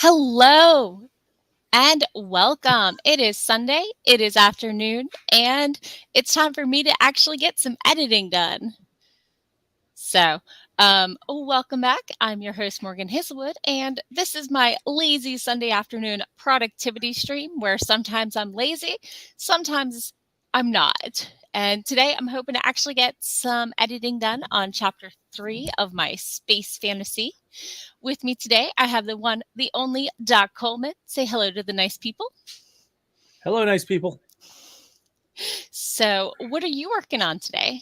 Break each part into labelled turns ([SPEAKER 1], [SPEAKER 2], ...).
[SPEAKER 1] Hello and welcome. It is Sunday, it is afternoon, and it's time for me to actually get some editing done. Welcome back. I'm your host, Morgan Hazelwood, and this is my lazy Sunday afternoon productivity stream where sometimes I'm lazy, sometimes I'm not. And today I'm hoping to actually get some editing done on chapter 3 of my space fantasy. With me today, I have the one, the only Doc Coleman. Say hello to the nice people.
[SPEAKER 2] Hello, nice people.
[SPEAKER 1] So, what are you working on today?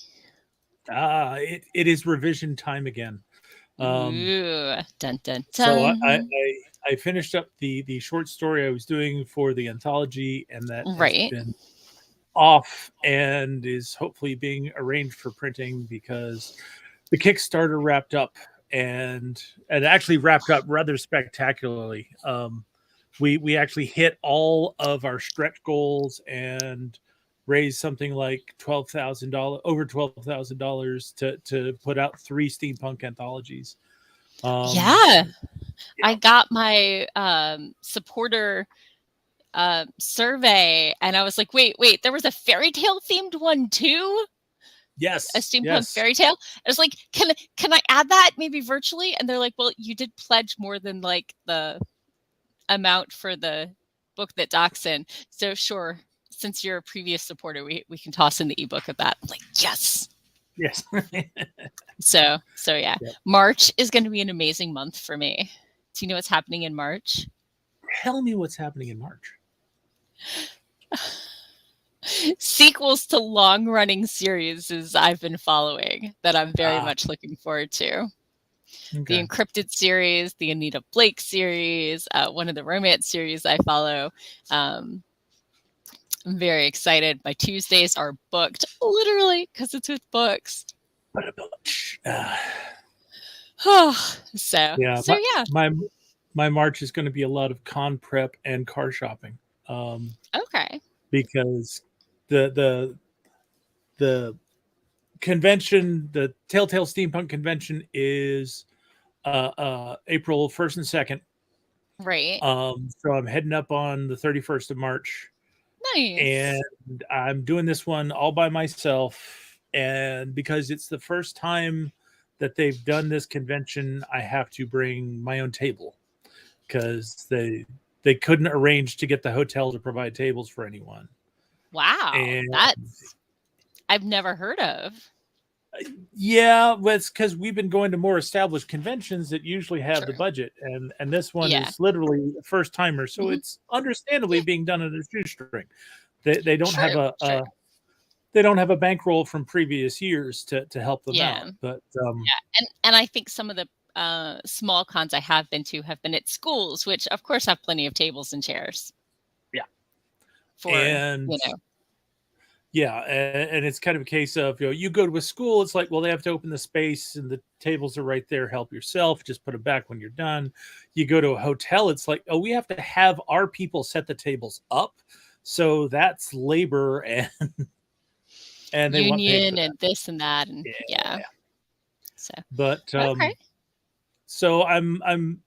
[SPEAKER 2] It is revision time again.
[SPEAKER 1] Ooh, dun dun
[SPEAKER 2] So
[SPEAKER 1] dun.
[SPEAKER 2] I finished up the short story I was doing for the anthology, and that has
[SPEAKER 1] Right.
[SPEAKER 2] been off and is hopefully being arranged for printing because the Kickstarter wrapped up and actually wrapped up rather spectacularly. We actually hit all of our stretch goals and raised something like $12,000, over $12,000 to put out 3 steampunk anthologies.
[SPEAKER 1] Yeah,
[SPEAKER 2] Yeah.
[SPEAKER 1] I got my supporter survey, and I was like, wait, there was a fairy tale themed one too? A
[SPEAKER 2] Yes.
[SPEAKER 1] steampunk
[SPEAKER 2] Yes.
[SPEAKER 1] fairy tale. I was like, can I add that maybe virtually? And they're like, well, you did pledge more than like the amount for the book that Doc's in. So sure, since you're a previous supporter, we can toss in the ebook of that. I'm like, yes.
[SPEAKER 2] Yes.
[SPEAKER 1] So yeah.
[SPEAKER 2] Yep.
[SPEAKER 1] March is going to be an amazing month for me. Do you know what's happening in March?
[SPEAKER 2] Tell me what's happening in March.
[SPEAKER 1] Sequels to long running series I've been following that I'm very
[SPEAKER 2] Ah,
[SPEAKER 1] much looking forward to. The
[SPEAKER 2] okay.
[SPEAKER 1] Encrypted series, the Anita Blake series, one of the romance series I follow. I'm very excited. My Tuesdays are booked, literally, because it's with books.
[SPEAKER 2] Uh,
[SPEAKER 1] so,
[SPEAKER 2] yeah,
[SPEAKER 1] so yeah.
[SPEAKER 2] my March is going to be a lot of con prep and car shopping,
[SPEAKER 1] Okay.
[SPEAKER 2] because the the the convention, the Telltale Steampunk Convention, is April 1st and 2nd.
[SPEAKER 1] Right.
[SPEAKER 2] So I'm heading up on the 31st of March,
[SPEAKER 1] Nice.
[SPEAKER 2] and I'm doing this one all by myself. And because it's the first time that they've done this convention, I have to bring my own table because they couldn't arrange to get the hotel to provide tables for anyone.
[SPEAKER 1] Wow.
[SPEAKER 2] And
[SPEAKER 1] That's I've never heard of.
[SPEAKER 2] yeah, well, it's because we've been going to more established conventions that usually have the
[SPEAKER 1] True.
[SPEAKER 2] budget, and this one
[SPEAKER 1] Yeah.
[SPEAKER 2] is literally a first timer, so
[SPEAKER 1] Hmm.
[SPEAKER 2] it's understandably
[SPEAKER 1] Yeah.
[SPEAKER 2] being done on a shoestring. They don't have
[SPEAKER 1] True. True.
[SPEAKER 2] they don't have a bankroll from previous years to help them
[SPEAKER 1] Yeah.
[SPEAKER 2] out. But
[SPEAKER 1] Yeah. And I think some of the small cons I have been to have been at schools, which of course have plenty of tables and chairs
[SPEAKER 2] yeah,
[SPEAKER 1] for,
[SPEAKER 2] and
[SPEAKER 1] you know.
[SPEAKER 2] yeah, and it's kind of a case of, you go to a school, it's like, well, they have to open the space and the tables are right there. Help yourself. Just put them back when you're done. You go to a hotel, it's like, oh, we have to have our people set the tables up, so that's labor, and they want paid for
[SPEAKER 1] Union
[SPEAKER 2] that.
[SPEAKER 1] and this and that and yeah.
[SPEAKER 2] Yeah,
[SPEAKER 1] So
[SPEAKER 2] but
[SPEAKER 1] okay.
[SPEAKER 2] so I'm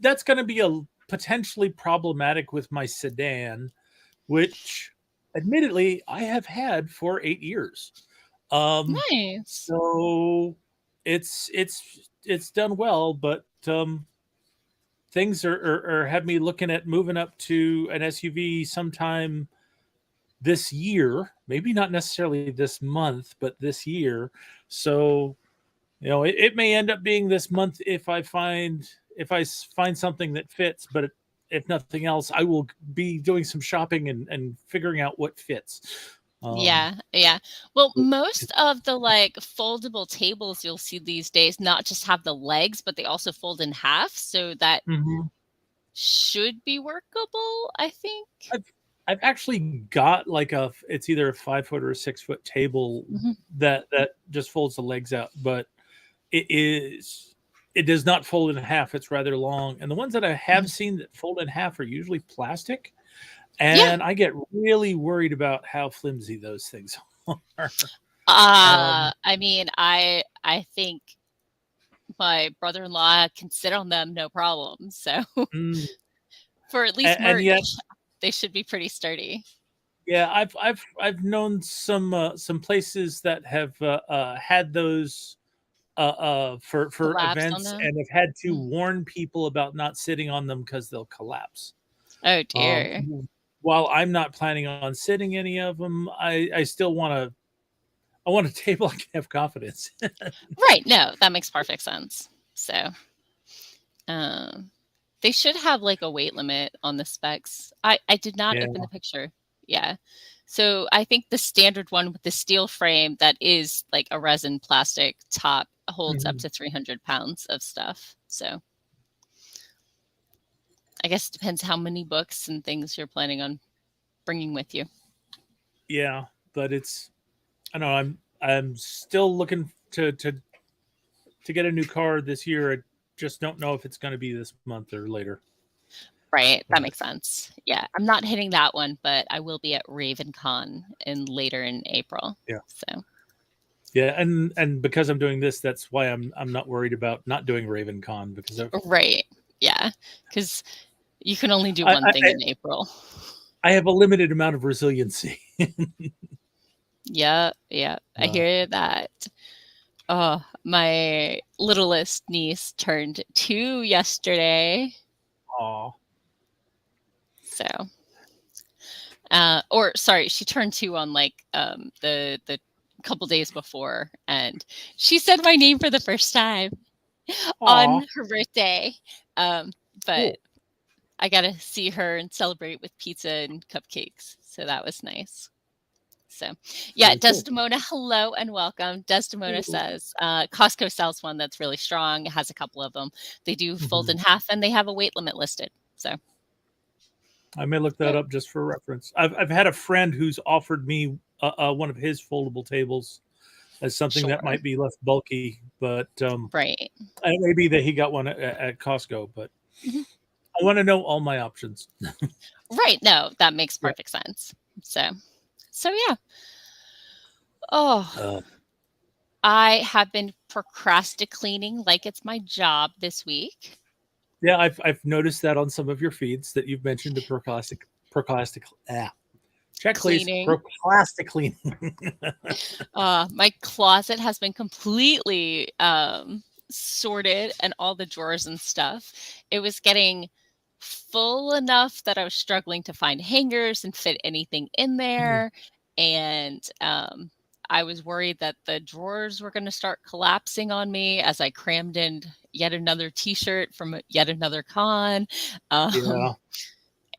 [SPEAKER 2] that's going to be a potentially problematic with my sedan, which admittedly I have had for 8 years.
[SPEAKER 1] Nice.
[SPEAKER 2] So it's done well, but things are have me looking at moving up to an SUV sometime this year. Maybe not necessarily this month, but this year. So it may end up being this month if I find something that fits. But if nothing else, I will be doing some shopping and figuring out what fits. Um,
[SPEAKER 1] Yeah, yeah. Well, most of the like foldable tables you'll see these days not just have the legs, but they also fold in half, so that
[SPEAKER 2] mhm.
[SPEAKER 1] should be workable, I think.
[SPEAKER 2] I've I've actually got like it's either a 5 foot or a 6 foot table
[SPEAKER 1] Mhm.
[SPEAKER 2] that just folds the legs out, but it is it does not fold in half. It's rather long, and the ones that I have
[SPEAKER 1] Mhm.
[SPEAKER 2] seen that fold in half are usually plastic,
[SPEAKER 1] Yeah.
[SPEAKER 2] and I get really worried about how flimsy those things are.
[SPEAKER 1] I mean, I think my brother-in-law can sit on them no problem. So,
[SPEAKER 2] Mm,
[SPEAKER 1] For at least
[SPEAKER 2] And yet,
[SPEAKER 1] merch, they should be pretty sturdy.
[SPEAKER 2] yeah, I've known some places that have had those for
[SPEAKER 1] Collapse on
[SPEAKER 2] events,
[SPEAKER 1] them.
[SPEAKER 2] and have had to
[SPEAKER 1] Mm.
[SPEAKER 2] warn people about not sitting on them because they'll collapse.
[SPEAKER 1] Oh
[SPEAKER 2] Um,
[SPEAKER 1] dear.
[SPEAKER 2] while I'm not planning on sitting any of them, I still I want a table I can have confidence.
[SPEAKER 1] Right. No, that makes perfect sense. So, um, they should have like a weight limit on the specs. I did not
[SPEAKER 2] Yeah.
[SPEAKER 1] open the picture. Yeah. So I think the standard one with the steel frame that is like a resin plastic top holds up
[SPEAKER 2] Mhm.
[SPEAKER 1] to 300 pounds of stuff. So I guess it depends how many books and things you're planning on bringing with you.
[SPEAKER 2] Yeah, but it's I know I'm still looking to get a new car this year. I just don't know if it's going to be this month or later.
[SPEAKER 1] Right. That
[SPEAKER 2] But
[SPEAKER 1] makes sense. Yeah. I'm not hitting that one, but I will be at RavenCon in later in April.
[SPEAKER 2] yeah,
[SPEAKER 1] So
[SPEAKER 2] yeah, and because I'm doing this, that's why I'm not worried about not doing RavenCon because
[SPEAKER 1] right. Yeah. Because you can only do
[SPEAKER 2] I,
[SPEAKER 1] one
[SPEAKER 2] I
[SPEAKER 1] thing in April.
[SPEAKER 2] I have a limited amount of resiliency.
[SPEAKER 1] Yeah. Yeah. I
[SPEAKER 2] uh,
[SPEAKER 1] hear that. Oh, my littlest niece turned 2 yesterday.
[SPEAKER 2] Aw.
[SPEAKER 1] So, or sorry, she turned 2 on like the couple days before, and she said my name for the first time
[SPEAKER 2] Aw.
[SPEAKER 1] on her birthday. Um, but
[SPEAKER 2] Cool.
[SPEAKER 1] I got to see her and celebrate with pizza and cupcakes. So that was nice. So, yeah,
[SPEAKER 2] Very cool.
[SPEAKER 1] Desdemona, hello and welcome. Desdemona says Costco sells one that's really strong. It has a couple of them. They do fold
[SPEAKER 2] Mhm.
[SPEAKER 1] in half and they have a weight limit listed. So,
[SPEAKER 2] I may look that
[SPEAKER 1] yeah,
[SPEAKER 2] up just for reference. I've had a friend who's offered me one of his foldable tables as something that
[SPEAKER 1] sure.
[SPEAKER 2] might be less bulky, but
[SPEAKER 1] Right.
[SPEAKER 2] it may be that he got one at Costco. But
[SPEAKER 1] Mhm.
[SPEAKER 2] I want to know all my options.
[SPEAKER 1] Right. No, that makes
[SPEAKER 2] Yeah.
[SPEAKER 1] perfect sense. So yeah. Oh,
[SPEAKER 2] Uh,
[SPEAKER 1] I have been procrastinating like it's my job this week.
[SPEAKER 2] yeah, I've noticed that on some of your feeds that you've mentioned the procrastic check please
[SPEAKER 1] Cleaning.
[SPEAKER 2] procrastic.
[SPEAKER 1] My closet has been completely sorted and all the drawers and stuff. It was getting full enough that I was struggling to find hangers and fit anything in there. And I was worried that the drawers were going to start collapsing on me as I crammed in yet another t-shirt from yet another con. Um,
[SPEAKER 2] Yeah.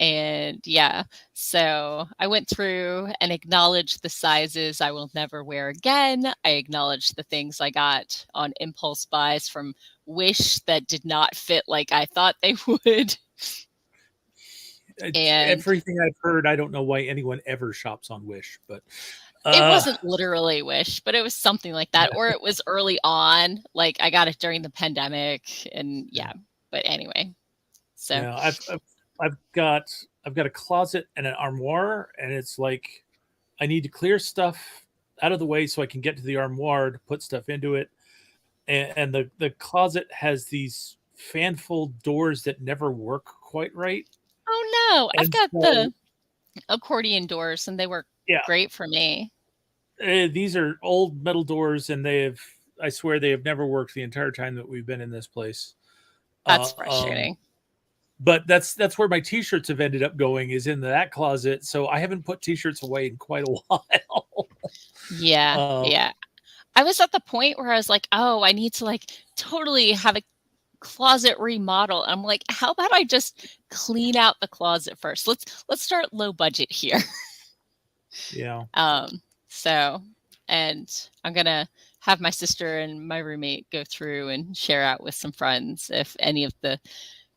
[SPEAKER 1] and yeah, so I went through and acknowledged the sizes I will never wear again. I acknowledged the things I got on impulse buys from Wish that did not fit like I thought they would. And
[SPEAKER 2] Everything I've heard, I don't know why anyone ever shops on Wish, but
[SPEAKER 1] it
[SPEAKER 2] uh,
[SPEAKER 1] wasn't literally Wish, but it was something like that. Or it was early on, like I got it during the pandemic. And yeah, but anyway, so
[SPEAKER 2] yeah, I've got I've got a closet and an armoire, and it's like I need to clear stuff out of the way so I can get to the armoire to put stuff into it. And the closet has these fanfold doors that never work quite right.
[SPEAKER 1] oh no, I've
[SPEAKER 2] And
[SPEAKER 1] got
[SPEAKER 2] so,
[SPEAKER 1] the accordion doors and they work
[SPEAKER 2] yeah,
[SPEAKER 1] great for me.
[SPEAKER 2] these are old metal doors, and I swear they have never worked the entire time that we've been in this place.
[SPEAKER 1] That's
[SPEAKER 2] Uh, um,
[SPEAKER 1] frustrating.
[SPEAKER 2] but that's where my t-shirts have ended up going, is in that closet. So I haven't put t-shirts away in quite a while.
[SPEAKER 1] Yeah,
[SPEAKER 2] uh,
[SPEAKER 1] yeah. I was at the point where I was like, "Oh, I need to like totally have a closet remodel." I'm like, "How about I just clean out the closet first? Let's start low budget here."
[SPEAKER 2] yeah.
[SPEAKER 1] Um, so, and I'm gonna have my sister and my roommate go through and share out with some friends if any of the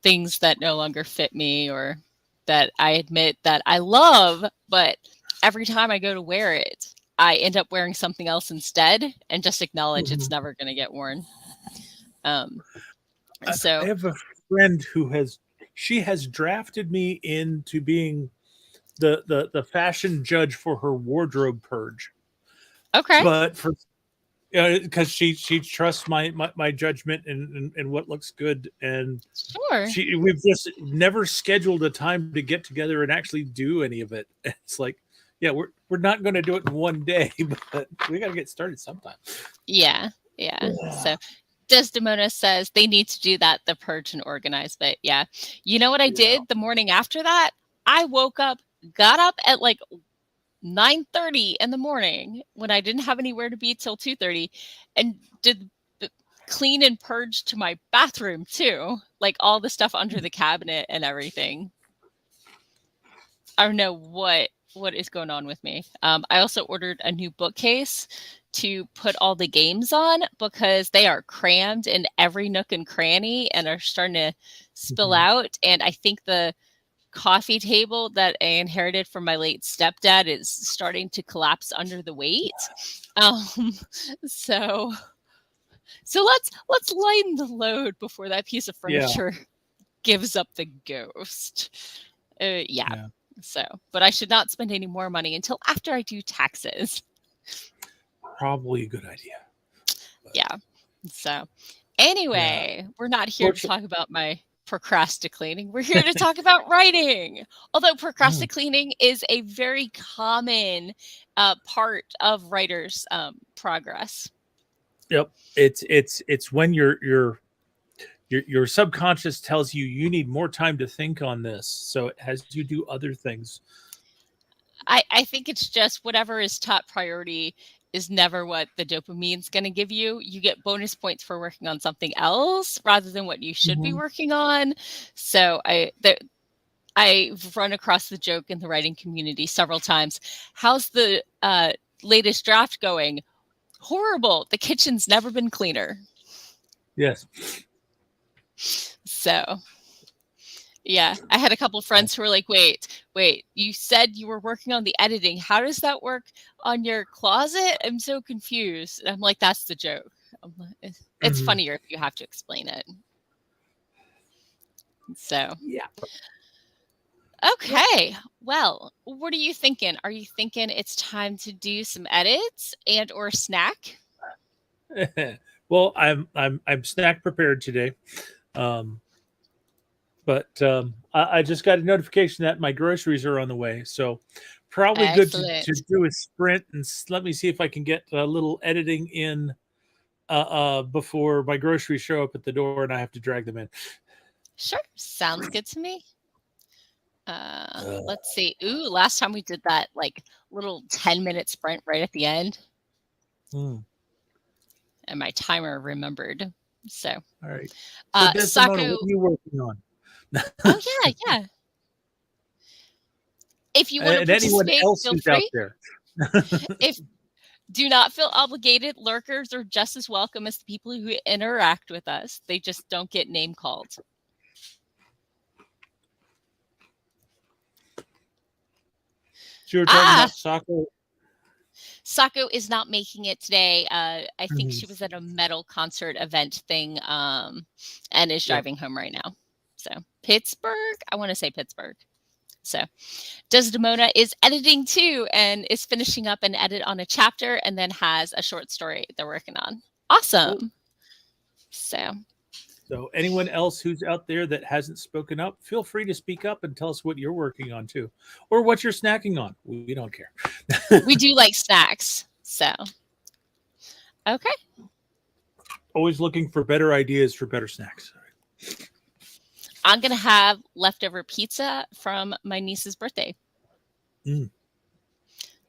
[SPEAKER 1] things that no longer fit me or that I admit that I love, but every time I go to wear it, I end up wearing something else instead and just acknowledge it's
[SPEAKER 2] Mhm.
[SPEAKER 1] never going to get worn. Um,
[SPEAKER 2] I
[SPEAKER 1] so,
[SPEAKER 2] have a friend who has drafted me into being the fashion judge for her wardrobe purge.
[SPEAKER 1] okay.
[SPEAKER 2] But because she trusts my judgment and what looks good, and
[SPEAKER 1] Sure.
[SPEAKER 2] we've just never scheduled a time to get together and actually do any of it. It's like, yeah, we're not going to do it in one day, but we got to get started sometime.
[SPEAKER 1] Yeah. Yeah. So Desdemona says they need to do that, the purge and organize. But yeah, you know what I
[SPEAKER 2] Yeah.
[SPEAKER 1] did the morning after that? I woke up, got up at like 9:30 in the morning when I didn't have anywhere to be till 2:30, and did the clean and purge to my bathroom too, like all the stuff under the cabinet and everything. I don't know what is going on with me. I also ordered a new bookcase to put all the games on because they are crammed in every nook and cranny and are starting to spill out. And I think the coffee table that I inherited from my late stepdad is starting to collapse under the weight. Um, so let's lighten the load before that piece of
[SPEAKER 2] Yeah.
[SPEAKER 1] furniture gives up the ghost. Yeah.
[SPEAKER 2] Yeah.
[SPEAKER 1] So, but I should not spend any more money until after I do taxes.
[SPEAKER 2] Probably a good idea.
[SPEAKER 1] Yeah. So,
[SPEAKER 2] Yeah.
[SPEAKER 1] anyway, we're not here to
[SPEAKER 2] Fortunately,
[SPEAKER 1] talk about my procrastinating. We're here to talk about writing. Although procrastinating is a very common part of writers' progress.
[SPEAKER 2] yep. It's when your subconscious tells you need more time to think on this, so it has you do other things.
[SPEAKER 1] I think it's just whatever is top priority is never what the dopamine's going to give you. You get bonus points for working on something else rather than what you should be working on. So I've run across the joke in the writing community several times. How's the latest draft going? Horrible. The kitchen's never been cleaner.
[SPEAKER 2] Yes.
[SPEAKER 1] So yeah, I had a couple of friends who were like, wait, you said you were working on the editing. How does that work on your closet? I'm so confused. And I'm like, that's the joke. It's funnier if you have to explain it. So,
[SPEAKER 2] Yeah.
[SPEAKER 1] okay. Well, what are you thinking? Are you thinking it's time to do some edits and or snack?
[SPEAKER 2] Well, I'm snack prepared today. Um, but I just got a notification that my groceries are on the way, so probably good to
[SPEAKER 1] Excellent.
[SPEAKER 2] do a sprint and let me see if I can get a little editing in before my groceries show up at the door and I have to drag them in.
[SPEAKER 1] Sure. Sounds good to me. Let's see. Ooh, last time we did that like little 10-minute sprint right at the end,
[SPEAKER 2] Mm.
[SPEAKER 1] and my timer remembered. So,
[SPEAKER 2] All right. So Desdemona,
[SPEAKER 1] Sako.
[SPEAKER 2] what are you working on?
[SPEAKER 1] Oh yeah, yeah. If you want to
[SPEAKER 2] And anyone
[SPEAKER 1] participate,
[SPEAKER 2] else
[SPEAKER 1] feel
[SPEAKER 2] who's out
[SPEAKER 1] free.
[SPEAKER 2] there.
[SPEAKER 1] If do not feel obligated, lurkers are just as welcome as the people who interact with us. They just don't get name called.
[SPEAKER 2] So you were talking
[SPEAKER 1] Ah,
[SPEAKER 2] about Sako.
[SPEAKER 1] Sako is not making it today. I think she
[SPEAKER 2] Mhm.
[SPEAKER 1] was at a metal concert event thing and is
[SPEAKER 2] Yep.
[SPEAKER 1] driving home right now. So, Pittsburgh? I want to say Pittsburgh. So, Desdemona is editing too and is finishing up an edit on a chapter and then has a short story they're working on.
[SPEAKER 2] Cool.
[SPEAKER 1] Awesome. So,
[SPEAKER 2] So anyone else who's out there that hasn't spoken up, feel free to speak up and tell us what you're working on too, or what you're snacking on. We don't care.
[SPEAKER 1] we do like snacks. So, okay.
[SPEAKER 2] Always looking for better ideas for better snacks.
[SPEAKER 1] I'm going to have leftover pizza from my niece's birthday.
[SPEAKER 2] Mm.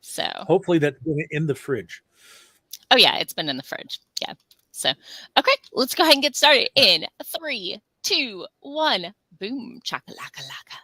[SPEAKER 1] So,
[SPEAKER 2] Hopefully that's been in the fridge.
[SPEAKER 1] oh yeah, it's been in the fridge. Yeah. So, okay, let's go ahead and get started in 3, 2, 1. Boom, chakalaka laka.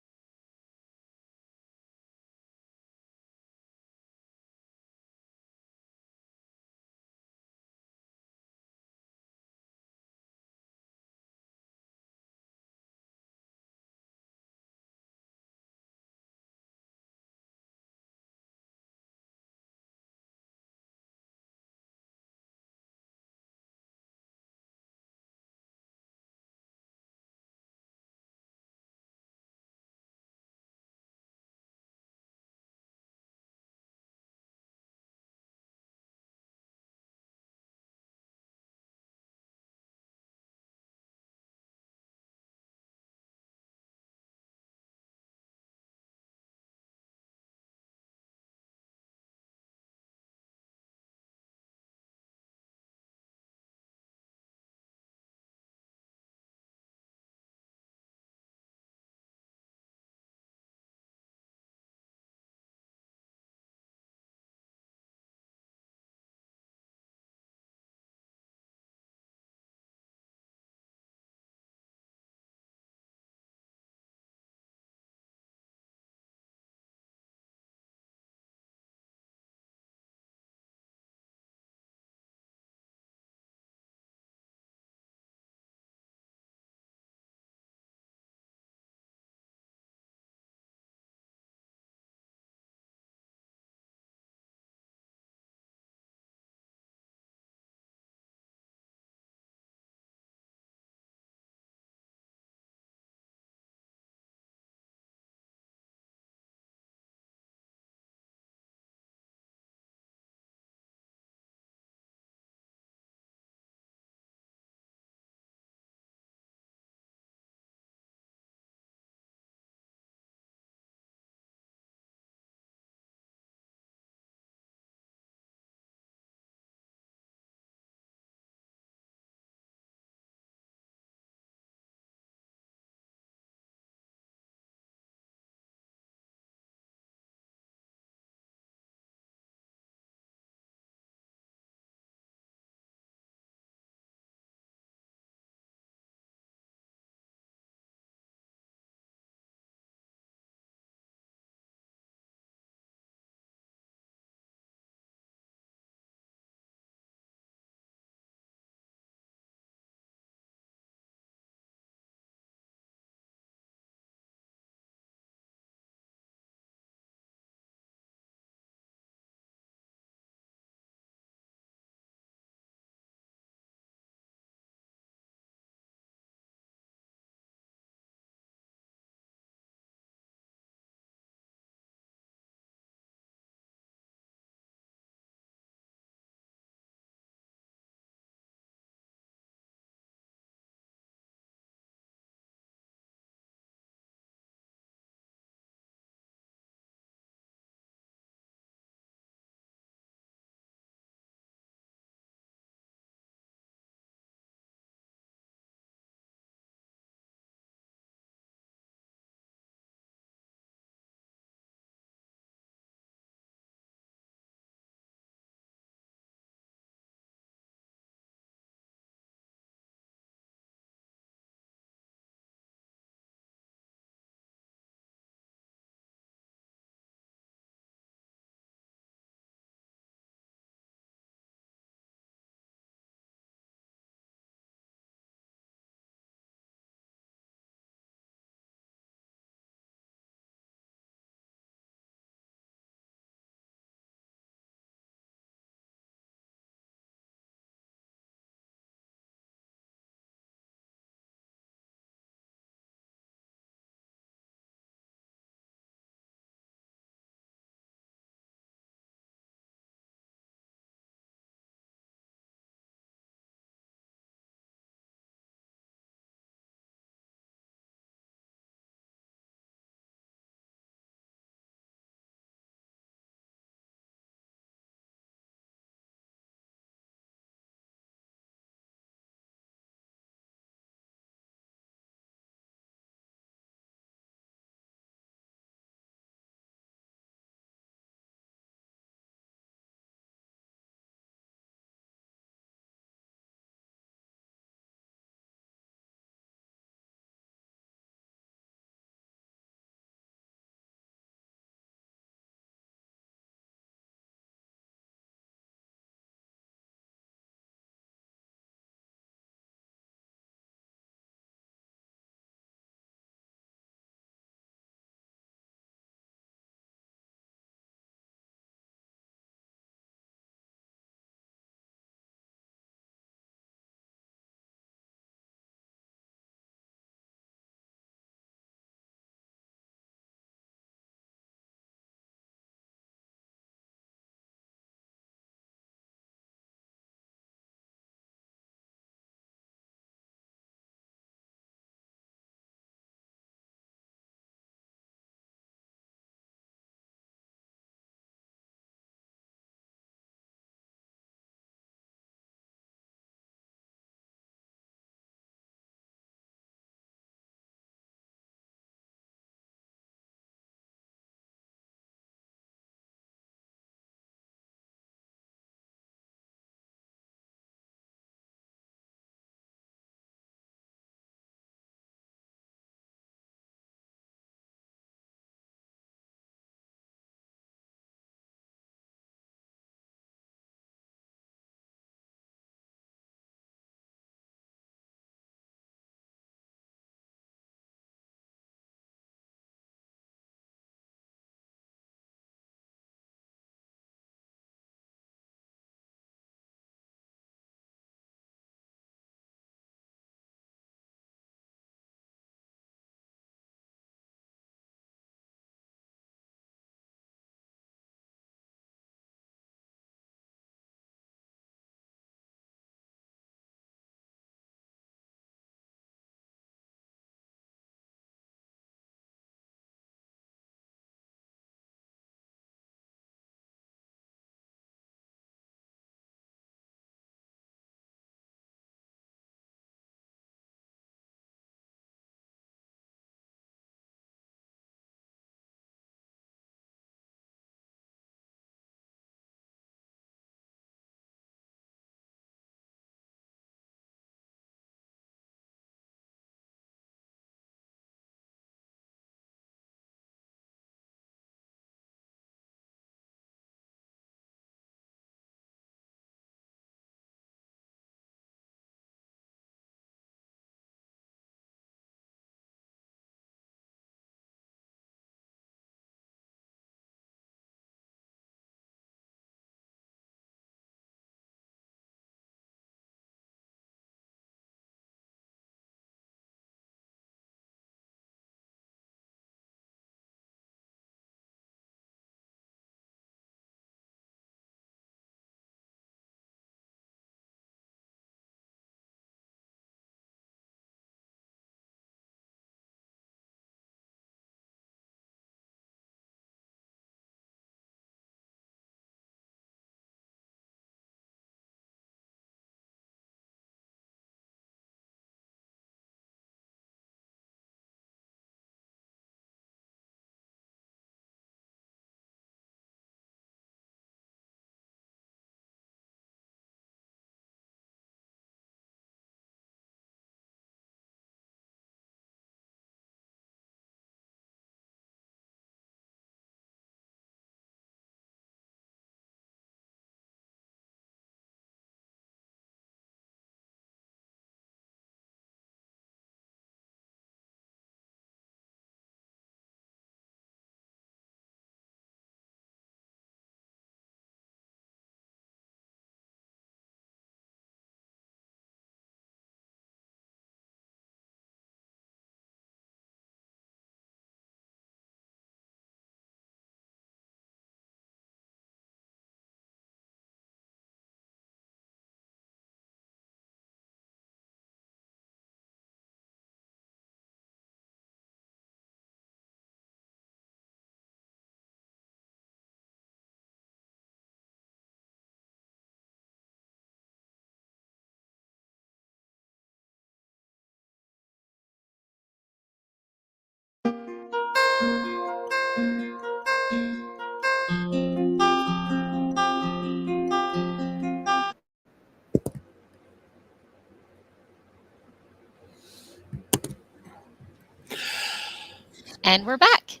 [SPEAKER 1] And we're back.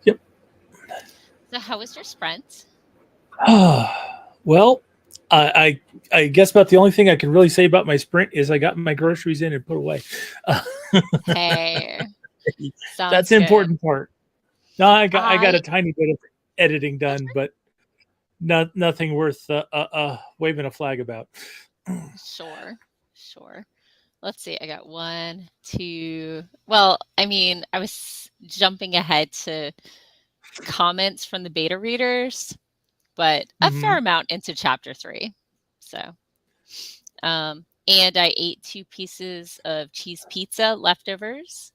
[SPEAKER 2] Yep.
[SPEAKER 1] So, how was your sprint?
[SPEAKER 2] Well, I guess about the only thing I can really say about my sprint is I got my groceries in and put away. Uh,
[SPEAKER 1] Hey,
[SPEAKER 2] that's
[SPEAKER 1] sounds
[SPEAKER 2] the
[SPEAKER 1] good.
[SPEAKER 2] important part. No, I got
[SPEAKER 1] I
[SPEAKER 2] a tiny bit of editing
[SPEAKER 1] That's
[SPEAKER 2] done, but nothing worth waving a flag about.
[SPEAKER 1] sure, sure. Let's see. I got one, two. Well, I mean, I was jumping ahead to comments from the beta readers, but a
[SPEAKER 2] Mm-hmm.
[SPEAKER 1] fair amount into chapter 3. So, and I ate 2 pieces of cheese pizza leftovers,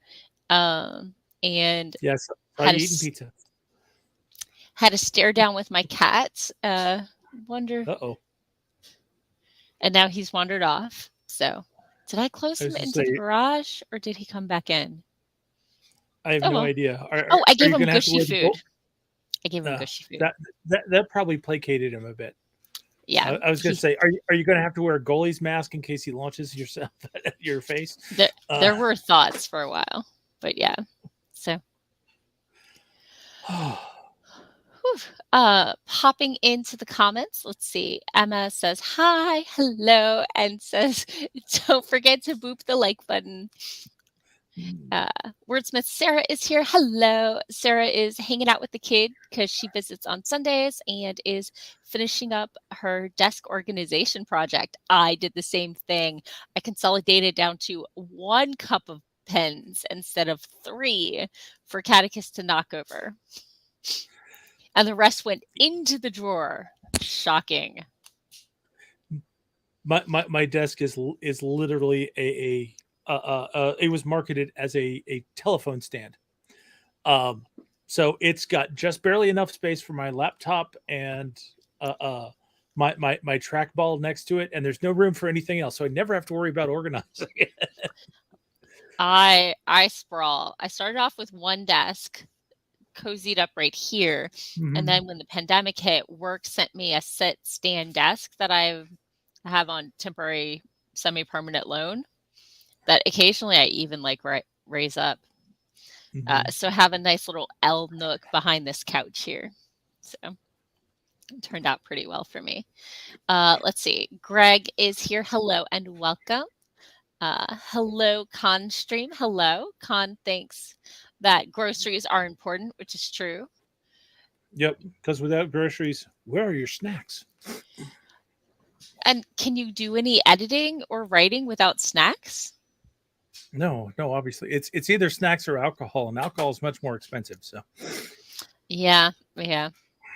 [SPEAKER 1] um, and
[SPEAKER 2] Yes, saw
[SPEAKER 1] had a
[SPEAKER 2] you eating pizza.
[SPEAKER 1] had a stare down with my cat. Wonder,
[SPEAKER 2] Uh-oh.
[SPEAKER 1] and now he's wandered off. So, did I close
[SPEAKER 2] I
[SPEAKER 1] him
[SPEAKER 2] was to
[SPEAKER 1] into the
[SPEAKER 2] say,
[SPEAKER 1] garage or did he come back in?
[SPEAKER 2] I have
[SPEAKER 1] Oh
[SPEAKER 2] no
[SPEAKER 1] well.
[SPEAKER 2] idea.
[SPEAKER 1] Oh, I
[SPEAKER 2] Are
[SPEAKER 1] gave
[SPEAKER 2] you
[SPEAKER 1] him
[SPEAKER 2] going to have to
[SPEAKER 1] gushy
[SPEAKER 2] wear the
[SPEAKER 1] food.
[SPEAKER 2] gold?
[SPEAKER 1] I gave him
[SPEAKER 2] Uh,
[SPEAKER 1] gushy food.
[SPEAKER 2] that probably placated him a bit.
[SPEAKER 1] Yeah,
[SPEAKER 2] I was going to say, are you going to have to wear a goalie's mask in case he launches yourself at your face?
[SPEAKER 1] there were thoughts for a while, but yeah. So, whew. Popping into the comments, let's see. Emma says hi, hello, and says, "Don't forget to boop the like button." Uh, Wordsmith Sarah is here. Hello. Sarah is hanging out with the kid because she visits on Sundays and is finishing up her desk organization project. I did the same thing. I consolidated down to 1 cup of pens instead of 3 for Catticus to knock over. And the rest went into the drawer. Shocking.
[SPEAKER 2] My desk is literally it was marketed as a telephone stand. Um, so it's got just barely enough space for my laptop and uh, uh my trackball next to it, and there's no room for anything else. So I never have to worry about organizing it.
[SPEAKER 1] I sprawl. I started off with 1 desk, cozied up right here. And
[SPEAKER 2] Mhm.
[SPEAKER 1] then when the pandemic hit, work sent me a sit stand desk that I have on temporary semi-permanent loan that occasionally I even like raise up.
[SPEAKER 2] Mhm.
[SPEAKER 1] So I have a nice little L nook behind this couch here. So it turned out pretty well for me. Let's see. Greg is here. Hello and welcome. Hello, Con Stream. Hello. Con thinks that groceries are important, which is true.
[SPEAKER 2] Yep, because without groceries, where are your snacks?
[SPEAKER 1] And can you do any editing or writing without snacks?
[SPEAKER 2] No, no, obviously it's either snacks or alcohol, and alcohol is much more expensive. So
[SPEAKER 1] Yeah, yeah.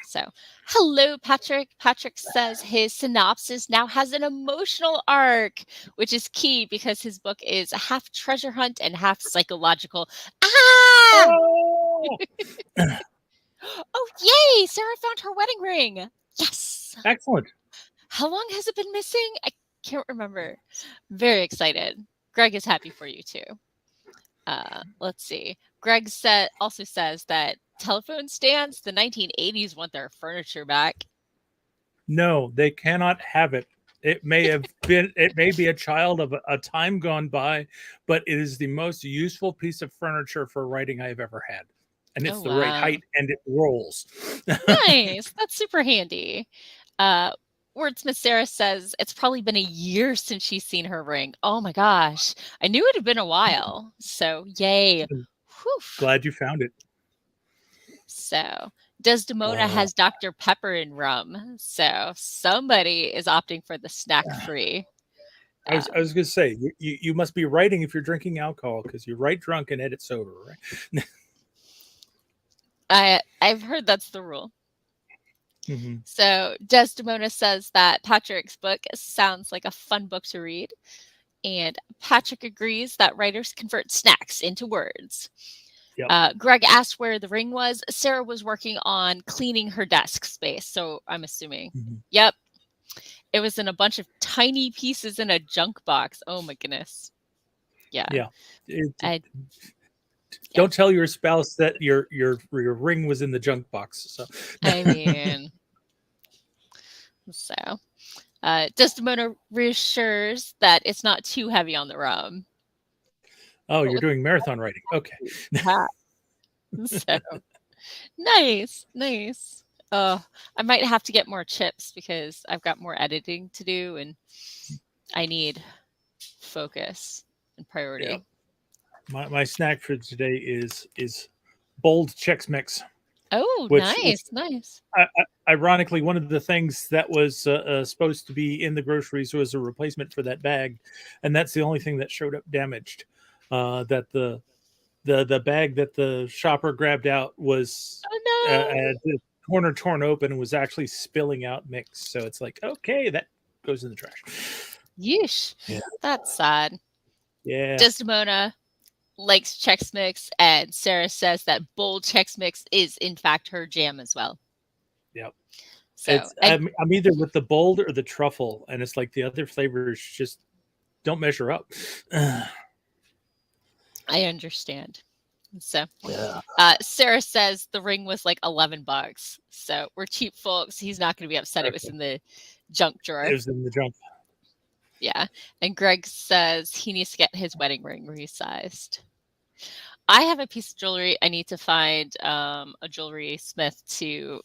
[SPEAKER 1] So, hello, Patrick. Patrick says his synopsis now has an emotional arc, which is key because his book is half treasure hunt and half psychological. Ah!
[SPEAKER 2] oh,
[SPEAKER 1] Oh, yay! Sarah found her wedding ring. Yes.
[SPEAKER 2] excellent.
[SPEAKER 1] How long has it been missing? I can't remember. Very excited. Greg is happy for you too. Let's see. Greg also says that telephone stands, the 1980s want their furniture back.
[SPEAKER 2] No, they cannot have it. It may be a child of a time gone by, but it is the most useful piece of furniture for writing I have ever had. And
[SPEAKER 1] Oh,
[SPEAKER 2] it's the right
[SPEAKER 1] wow.
[SPEAKER 2] height and it rolls.
[SPEAKER 1] Nice. That's super handy. Uh, Wordsmith Sarah says it's probably been a year since she's seen her ring. Oh my gosh. I knew it had been a while. So, yay. Whew.
[SPEAKER 2] Glad you found it.
[SPEAKER 1] So, Desdemona
[SPEAKER 2] Uh,
[SPEAKER 1] has Dr. Pepper in rum. So, somebody is opting for the snack free.
[SPEAKER 2] I was going to say you must be writing if you're drinking alcohol because you write drunk and edit sober, right?
[SPEAKER 1] I've heard that's the rule.
[SPEAKER 2] Mm-hmm.
[SPEAKER 1] So Desdemona says that Patrick's book sounds like a fun book to read, and Patrick agrees that writers convert snacks into words.
[SPEAKER 2] Yep.
[SPEAKER 1] Greg asked where the ring was. Sarah was working on cleaning her desk space, so I'm assuming.
[SPEAKER 2] Mm-hmm.
[SPEAKER 1] Yep, it was in a bunch of tiny pieces in a junk box. Oh my goodness. Yeah.
[SPEAKER 2] Yeah.
[SPEAKER 1] I, yeah.
[SPEAKER 2] Don't tell your spouse that your ring was in the junk box. So
[SPEAKER 1] I mean, so Desdemona reassures that it's not too heavy on the rum.
[SPEAKER 2] oh,
[SPEAKER 1] But
[SPEAKER 2] you're
[SPEAKER 1] with
[SPEAKER 2] doing marathon writing. Okay.
[SPEAKER 1] that, So nice, nice. Oh, I might have to get more chips because I've got more editing to do and I need focus and
[SPEAKER 2] Yeah.
[SPEAKER 1] priority.
[SPEAKER 2] My snack for today is bold Chex Mix,
[SPEAKER 1] Oh,
[SPEAKER 2] which
[SPEAKER 1] nice, nice.
[SPEAKER 2] ironically one of the things that was supposed to be in the groceries was a replacement for that bag, and that's the only thing that showed up damaged. That the bag that the shopper grabbed out was
[SPEAKER 1] Oh
[SPEAKER 2] at the corner torn open and was actually spilling out mix. So it's like, okay, that goes in the trash.
[SPEAKER 1] no. Yeesh.
[SPEAKER 2] Yeah.
[SPEAKER 1] That's sad.
[SPEAKER 2] Yeah.
[SPEAKER 1] Desdemona likes Chex Mix, and Sarah says that bold Chex Mix is in fact her jam as well.
[SPEAKER 2] Yep.
[SPEAKER 1] So,
[SPEAKER 2] It's
[SPEAKER 1] and
[SPEAKER 2] I'm either with the bold or the truffle, and it's like the other flavors just don't measure up.
[SPEAKER 1] I understand. So,
[SPEAKER 2] Yeah.
[SPEAKER 1] Sarah says the ring was like $11. So we're cheap folks. He's not going to be upset it was
[SPEAKER 2] Okay.
[SPEAKER 1] in the junk
[SPEAKER 2] It
[SPEAKER 1] drawer.
[SPEAKER 2] was in the junk.
[SPEAKER 1] Yeah. And Greg says he needs to get his wedding ring resized. I have a piece of jewelry. I need to find a jewelry smith to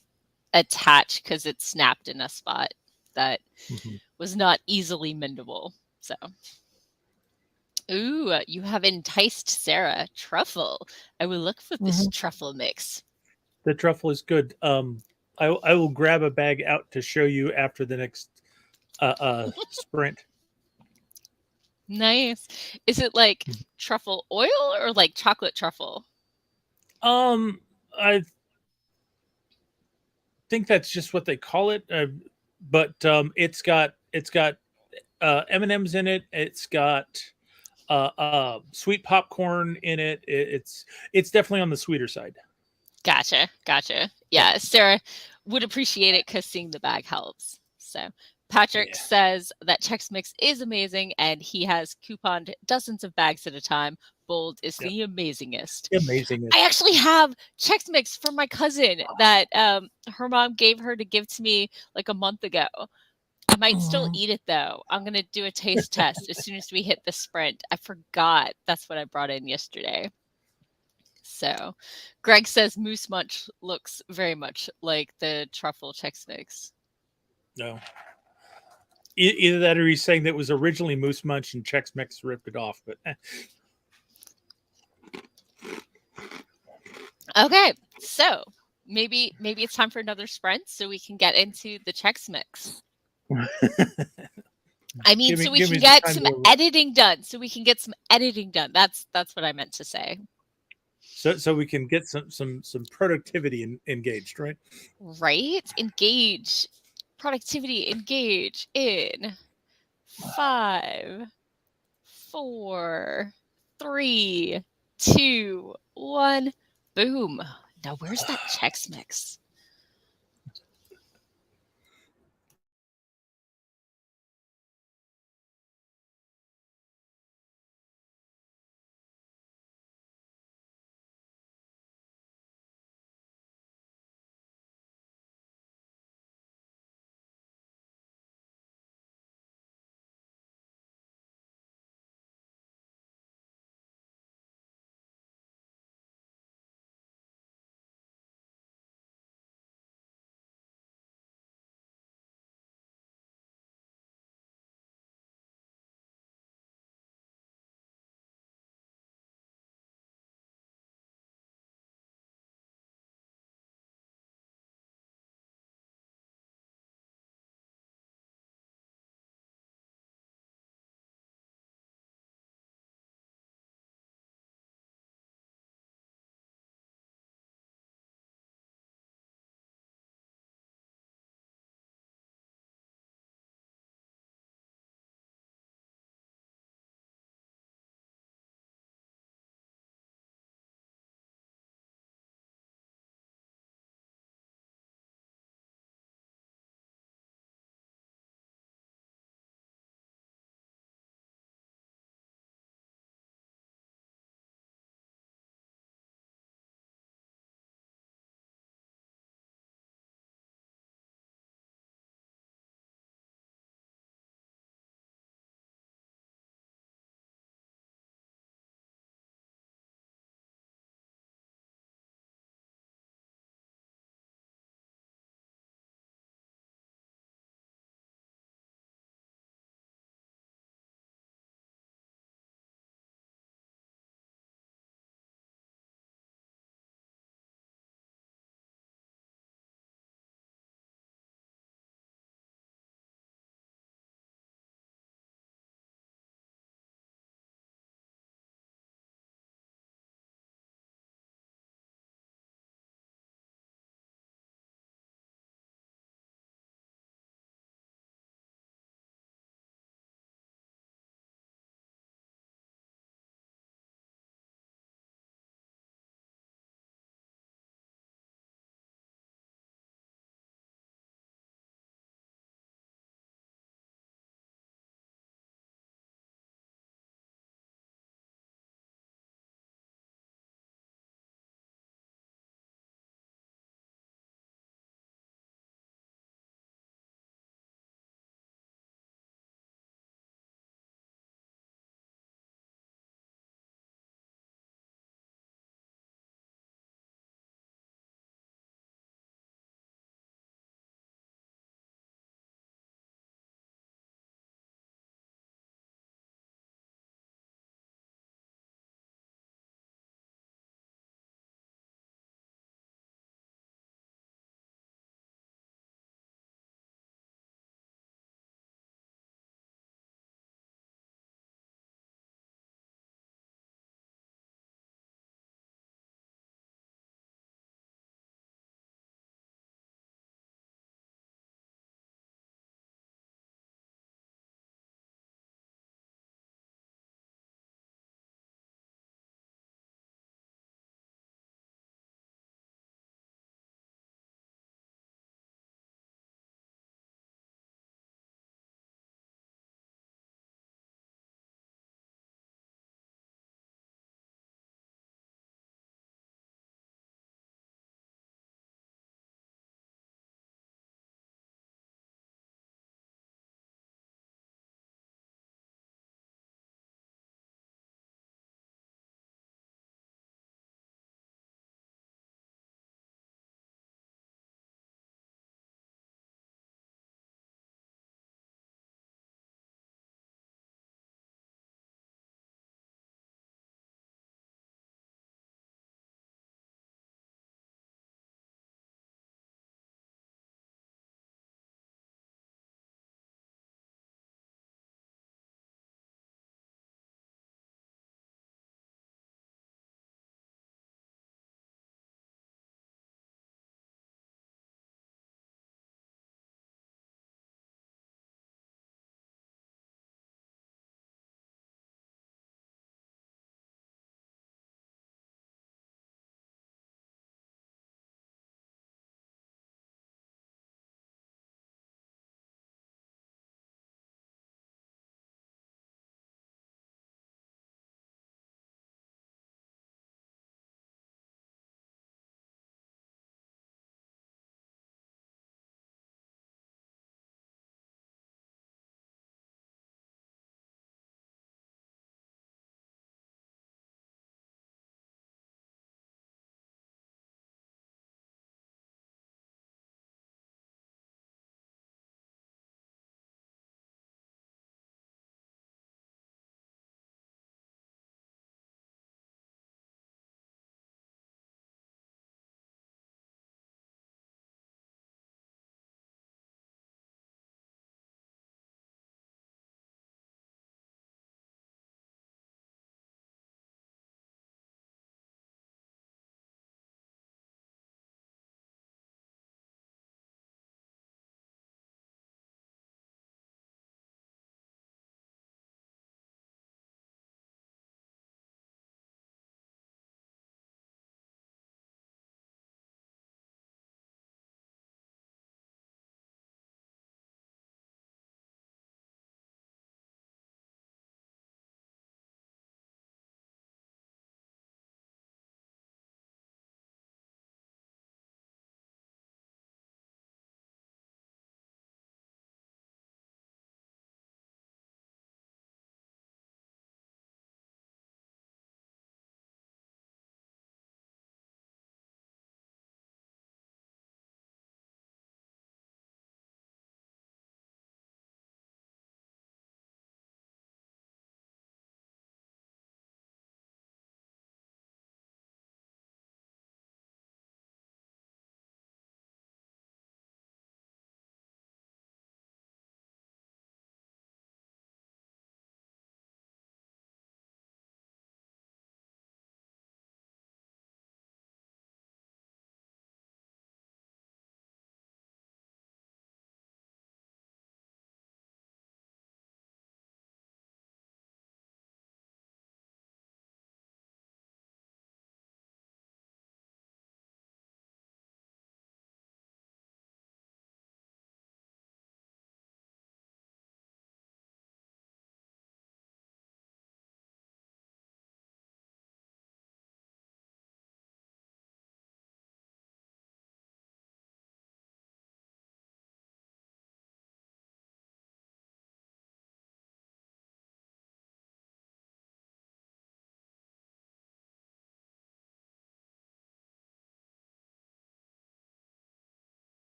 [SPEAKER 1] attach because it snapped in a spot that
[SPEAKER 2] Mhm.
[SPEAKER 1] was not easily mendable. So, ooh, you have enticed Sarah. Truffle. I will look for this
[SPEAKER 2] Mhm.
[SPEAKER 1] truffle mix.
[SPEAKER 2] The truffle is good. I will grab a bag out to show you after the next sprint.
[SPEAKER 1] Nice. Is it like
[SPEAKER 2] Mhm.
[SPEAKER 1] truffle oil or like chocolate truffle?
[SPEAKER 2] I think that's just what they call it, but it's got M&Ms in it. It's got sweet popcorn in it. It's definitely on the sweeter side.
[SPEAKER 1] Gotcha, gotcha.
[SPEAKER 2] Yeah,
[SPEAKER 1] Yeah, Sarah would appreciate it because seeing the bag helps. So Patrick
[SPEAKER 2] yeah,
[SPEAKER 1] says that Chex Mix is amazing and he has couponed dozens of bags at a time. Bold is
[SPEAKER 2] yeah.
[SPEAKER 1] the amazingest. I
[SPEAKER 2] Amazingest.
[SPEAKER 1] actually have Chex Mix from my cousin that her mom gave her to give to me like a month ago. I might still
[SPEAKER 2] Mhm.
[SPEAKER 1] eat it though. I'm gonna do a taste test as soon as we hit the sprint. I forgot that's what I brought in yesterday. So, Greg says Moose Munch looks very much like the truffle Chex Mix.
[SPEAKER 2] No, either that or he's saying that it was originally Moose Munch and Chex Mix ripped it off. But
[SPEAKER 1] Okay, so maybe it's time for another sprint so we can get into the Chex Mix. I mean, so we
[SPEAKER 2] give
[SPEAKER 1] can
[SPEAKER 2] me some
[SPEAKER 1] get
[SPEAKER 2] time
[SPEAKER 1] some
[SPEAKER 2] to look.
[SPEAKER 1] editing done. So we can get some editing done. That's what I meant to say.
[SPEAKER 2] So we can get some productivity engaged, right?
[SPEAKER 1] Right? Engage. Productivity engage in 5, 4, 3, 2, 1. Boom. Now where's that Chex Mix?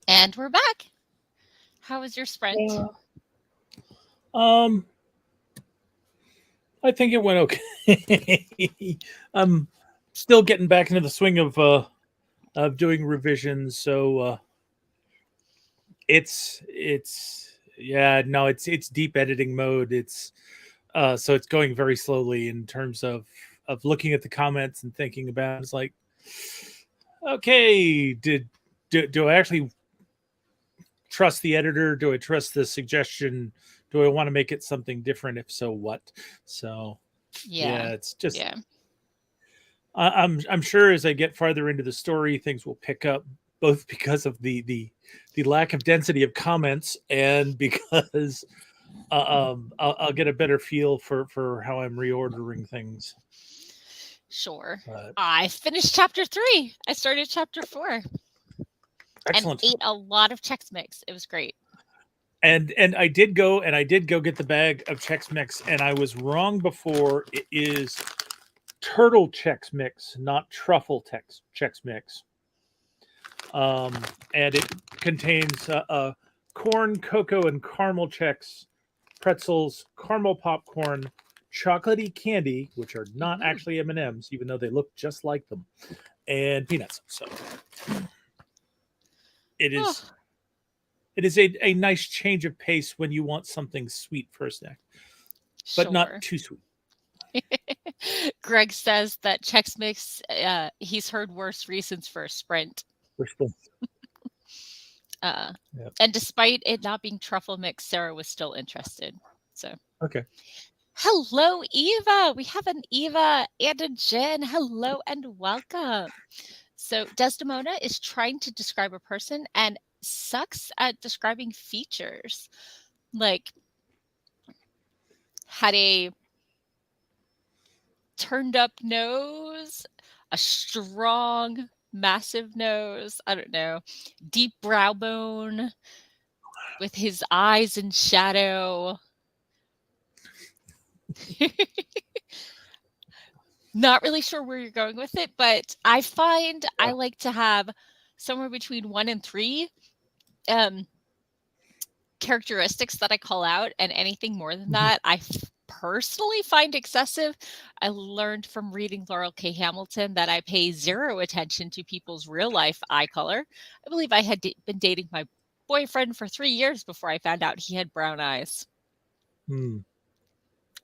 [SPEAKER 1] And we're back. How was your sprint?
[SPEAKER 2] Um, I think it went okay. I'm still getting back into the swing of doing revisions, so it's yeah, no, it's deep editing mode. It's so it's going very slowly in terms of looking at the comments and thinking about it. It's like, okay, do I actually trust the editor? Do I trust the suggestion? Do I want to make it something different? If so, what? So
[SPEAKER 1] Yeah.
[SPEAKER 2] yeah, it's just
[SPEAKER 1] Yeah.
[SPEAKER 2] I'm sure as I get farther into the story, things will pick up both because of the lack of density of comments and because I'll get a better feel for how I'm reordering things.
[SPEAKER 1] Sure.
[SPEAKER 2] But
[SPEAKER 1] I finished chapter 3. I started chapter 4 and
[SPEAKER 2] excellent.
[SPEAKER 1] ate a lot of Chex Mix. It was great.
[SPEAKER 2] And I did go get the bag of Chex Mix, and I was wrong before. It is turtle Chex Mix, not truffle Chex Mix. Um, and it contains corn, cocoa, and caramel Chex, pretzels, caramel popcorn, chocolatey candy, which are not
[SPEAKER 1] Mhm.
[SPEAKER 2] actually M and M's, even though they look just like them, and peanuts. So it
[SPEAKER 1] Oh,
[SPEAKER 2] is it is a nice change of pace when you want something sweet for a snack, but not
[SPEAKER 1] sure.
[SPEAKER 2] too sweet.
[SPEAKER 1] Greg says that Chex Mix, he's heard worse reasons for a sprint.
[SPEAKER 2] We're still,
[SPEAKER 1] Uh,
[SPEAKER 2] yeah.
[SPEAKER 1] and despite it not being truffle mix, Sarah was still interested. So,
[SPEAKER 2] Okay.
[SPEAKER 1] hello, Eva. We have an Eva and a Jen. Hello and welcome. So, Desdemona is trying to describe a person and sucks at describing features. Like, had a turned up nose, a strong, massive nose, I don't know, deep brow bone with his eyes in shadow. Not really sure where you're going with it, but I find I
[SPEAKER 2] Yeah.
[SPEAKER 1] like to have somewhere between 1 and 3 um, characteristics that I call out, and anything more than
[SPEAKER 2] Mhm.
[SPEAKER 1] that, I personally find excessive. I learned from reading Laurel K. Hamilton that I pay zero attention to people's real life eye color. I believe I had been dating my boyfriend for 3 years before I found out he had brown eyes.
[SPEAKER 2] Hmm.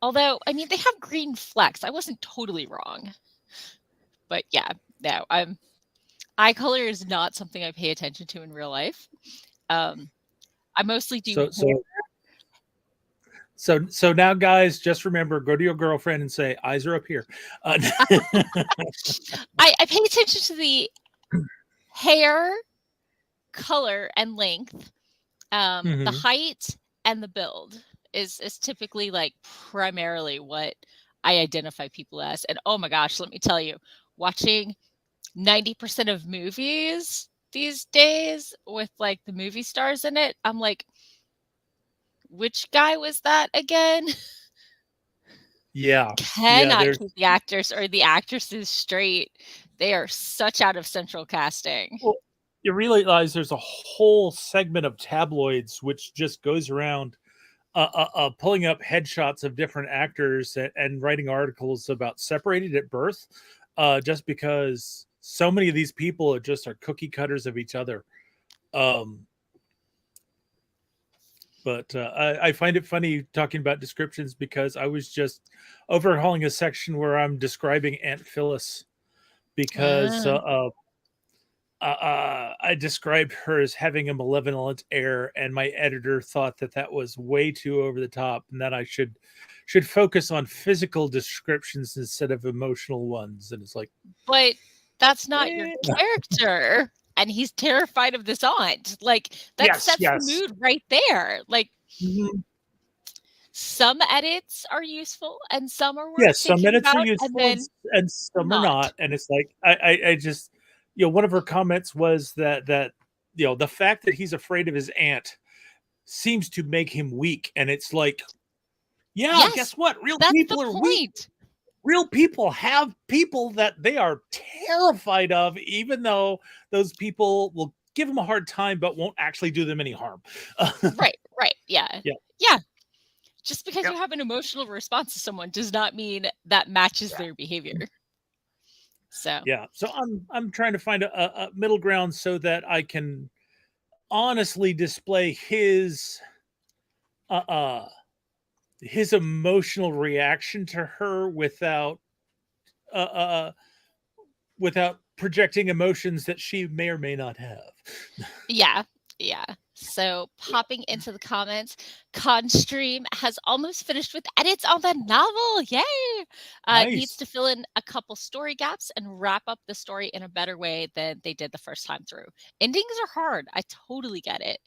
[SPEAKER 1] Although, I mean, they have green flecks. I wasn't totally wrong. But yeah, no, eye color is not something I pay attention to in real life. Um, I mostly do
[SPEAKER 2] So
[SPEAKER 1] hair.
[SPEAKER 2] so so now, guys, just remember: go to your girlfriend and say, "Eyes are up here."
[SPEAKER 1] I pay attention to the hair color and length, the
[SPEAKER 2] Mhm.
[SPEAKER 1] height and the build is typically like primarily what I identify people as. And oh my gosh, let me tell you, watching 90% of movies these days with like the movie stars in it, I'm like, which guy was that again?
[SPEAKER 2] Yeah, yeah.
[SPEAKER 1] Cannot
[SPEAKER 2] There's
[SPEAKER 1] keep the actors or the actresses straight. They are such out of central casting.
[SPEAKER 2] well, you realize there's a whole segment of tabloids which just goes around pulling up headshots of different actors and writing articles about separated at birth, just because so many of these people are just are cookie cutters of each other. Um, but I find it funny talking about descriptions because I was just overhauling a section where I'm describing Aunt Phyllis because
[SPEAKER 1] Ah,
[SPEAKER 2] I described her as having a malevolent air, and my editor thought that that was way too over the top, and that I should focus on physical descriptions instead of emotional ones. And it's like,
[SPEAKER 1] but that's not your
[SPEAKER 2] eh.
[SPEAKER 1] character, and he's terrified of this aunt. Like, that
[SPEAKER 2] Yes,
[SPEAKER 1] sets the
[SPEAKER 2] yes,
[SPEAKER 1] mood right there. Like,
[SPEAKER 2] mhm.
[SPEAKER 1] some edits are useful and some are worth
[SPEAKER 2] Yes. Some
[SPEAKER 1] thinking
[SPEAKER 2] minutes are
[SPEAKER 1] about, and
[SPEAKER 2] useful
[SPEAKER 1] then
[SPEAKER 2] and some are
[SPEAKER 1] not.
[SPEAKER 2] not, and it's like I just one of her comments was that the fact that he's afraid of his aunt seems to make him weak, and it's like, yeah,
[SPEAKER 1] Yes,
[SPEAKER 2] guess what? Real
[SPEAKER 1] that's the
[SPEAKER 2] people are weak.
[SPEAKER 1] point.
[SPEAKER 2] Real people have people that they are terrified of, even though those people will give them a hard time, but won't actually do them any harm.
[SPEAKER 1] Right, right. Yeah.
[SPEAKER 2] Yeah.
[SPEAKER 1] Yeah. Just because
[SPEAKER 3] Yep.
[SPEAKER 1] you have an emotional response to someone does not mean that matches
[SPEAKER 3] Yeah.
[SPEAKER 1] their behavior. So,
[SPEAKER 2] Yeah. So I'm trying to find a middle ground so that I can honestly display uh, uh his emotional reaction to her uh, uh without projecting emotions that she may or may not have.
[SPEAKER 1] yeah. Yeah. So, popping into the comments, Constream has almost finished with edits on the novel. Yay! Needs
[SPEAKER 2] Nice.
[SPEAKER 1] to fill in a couple story gaps and wrap up the story in a better way than they did the first time through. Endings are hard. I totally get it.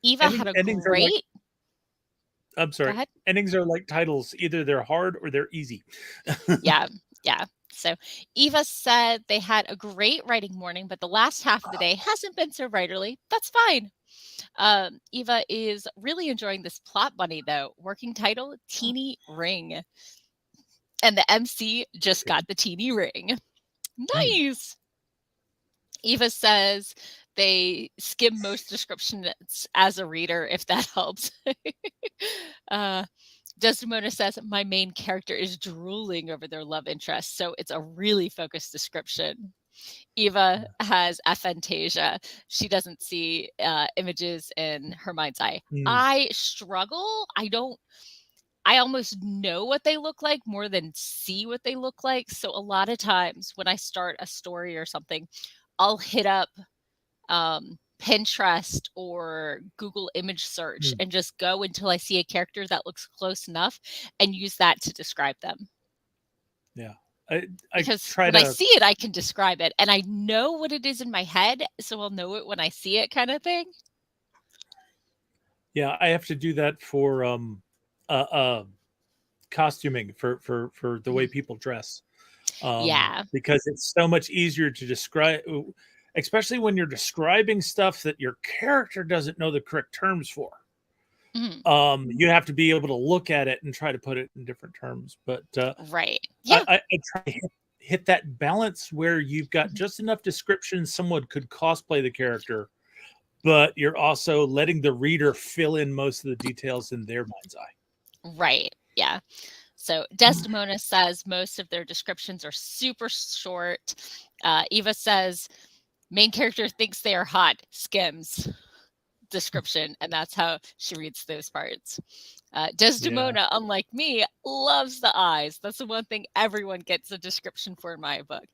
[SPEAKER 1] Eva had a
[SPEAKER 2] Endings are like,
[SPEAKER 1] great.
[SPEAKER 2] I'm
[SPEAKER 1] Go
[SPEAKER 2] sorry.
[SPEAKER 1] ahead.
[SPEAKER 2] Endings are like titles. Either they're hard or they're easy.
[SPEAKER 1] Yeah, yeah. So Eva said they had a great writing morning, but the last half of the day hasn't been so writerly. That's fine. Eva is really enjoying this plot bunny, though. Working title, Teeny Ring. And the MC just got the teeny ring. Nice. Eva says they skim most descriptions as a reader, if that helps. Desdemona says, my main character is drooling over their love interest, so it's a really focused description. Eva has aphantasia. She doesn't see images in her mind's eye. I struggle. I almost know what they look like more than see what they look like. So a lot of times when I start a story or something, I'll hit up Pinterest or Google image search and just go until I see a character that looks close enough and use that to describe them.
[SPEAKER 2] Yeah.
[SPEAKER 1] Because when I see it, I can describe it and I know what it is in my head. So I'll know it when I see it, kind of thing.
[SPEAKER 2] Yeah. I have to do that for costuming for the way people dress.
[SPEAKER 1] Yeah.
[SPEAKER 2] Because it's so much easier to describe, especially when you're describing stuff that your character doesn't know the correct terms for. You have to be able to look at it and try to put it in different terms. But
[SPEAKER 1] right. Yeah.
[SPEAKER 2] I try to hit that balance where you've got just enough description someone could cosplay the character, but you're also letting the reader fill in most of the details in their mind's eye.
[SPEAKER 1] Right. Yeah. So Desdemona says most of their descriptions are super short. Eva says main character thinks they are hot, skims description, and that's how she reads those parts. Desdemona, unlike me, loves the eyes. That's the one thing everyone gets a description for in my book.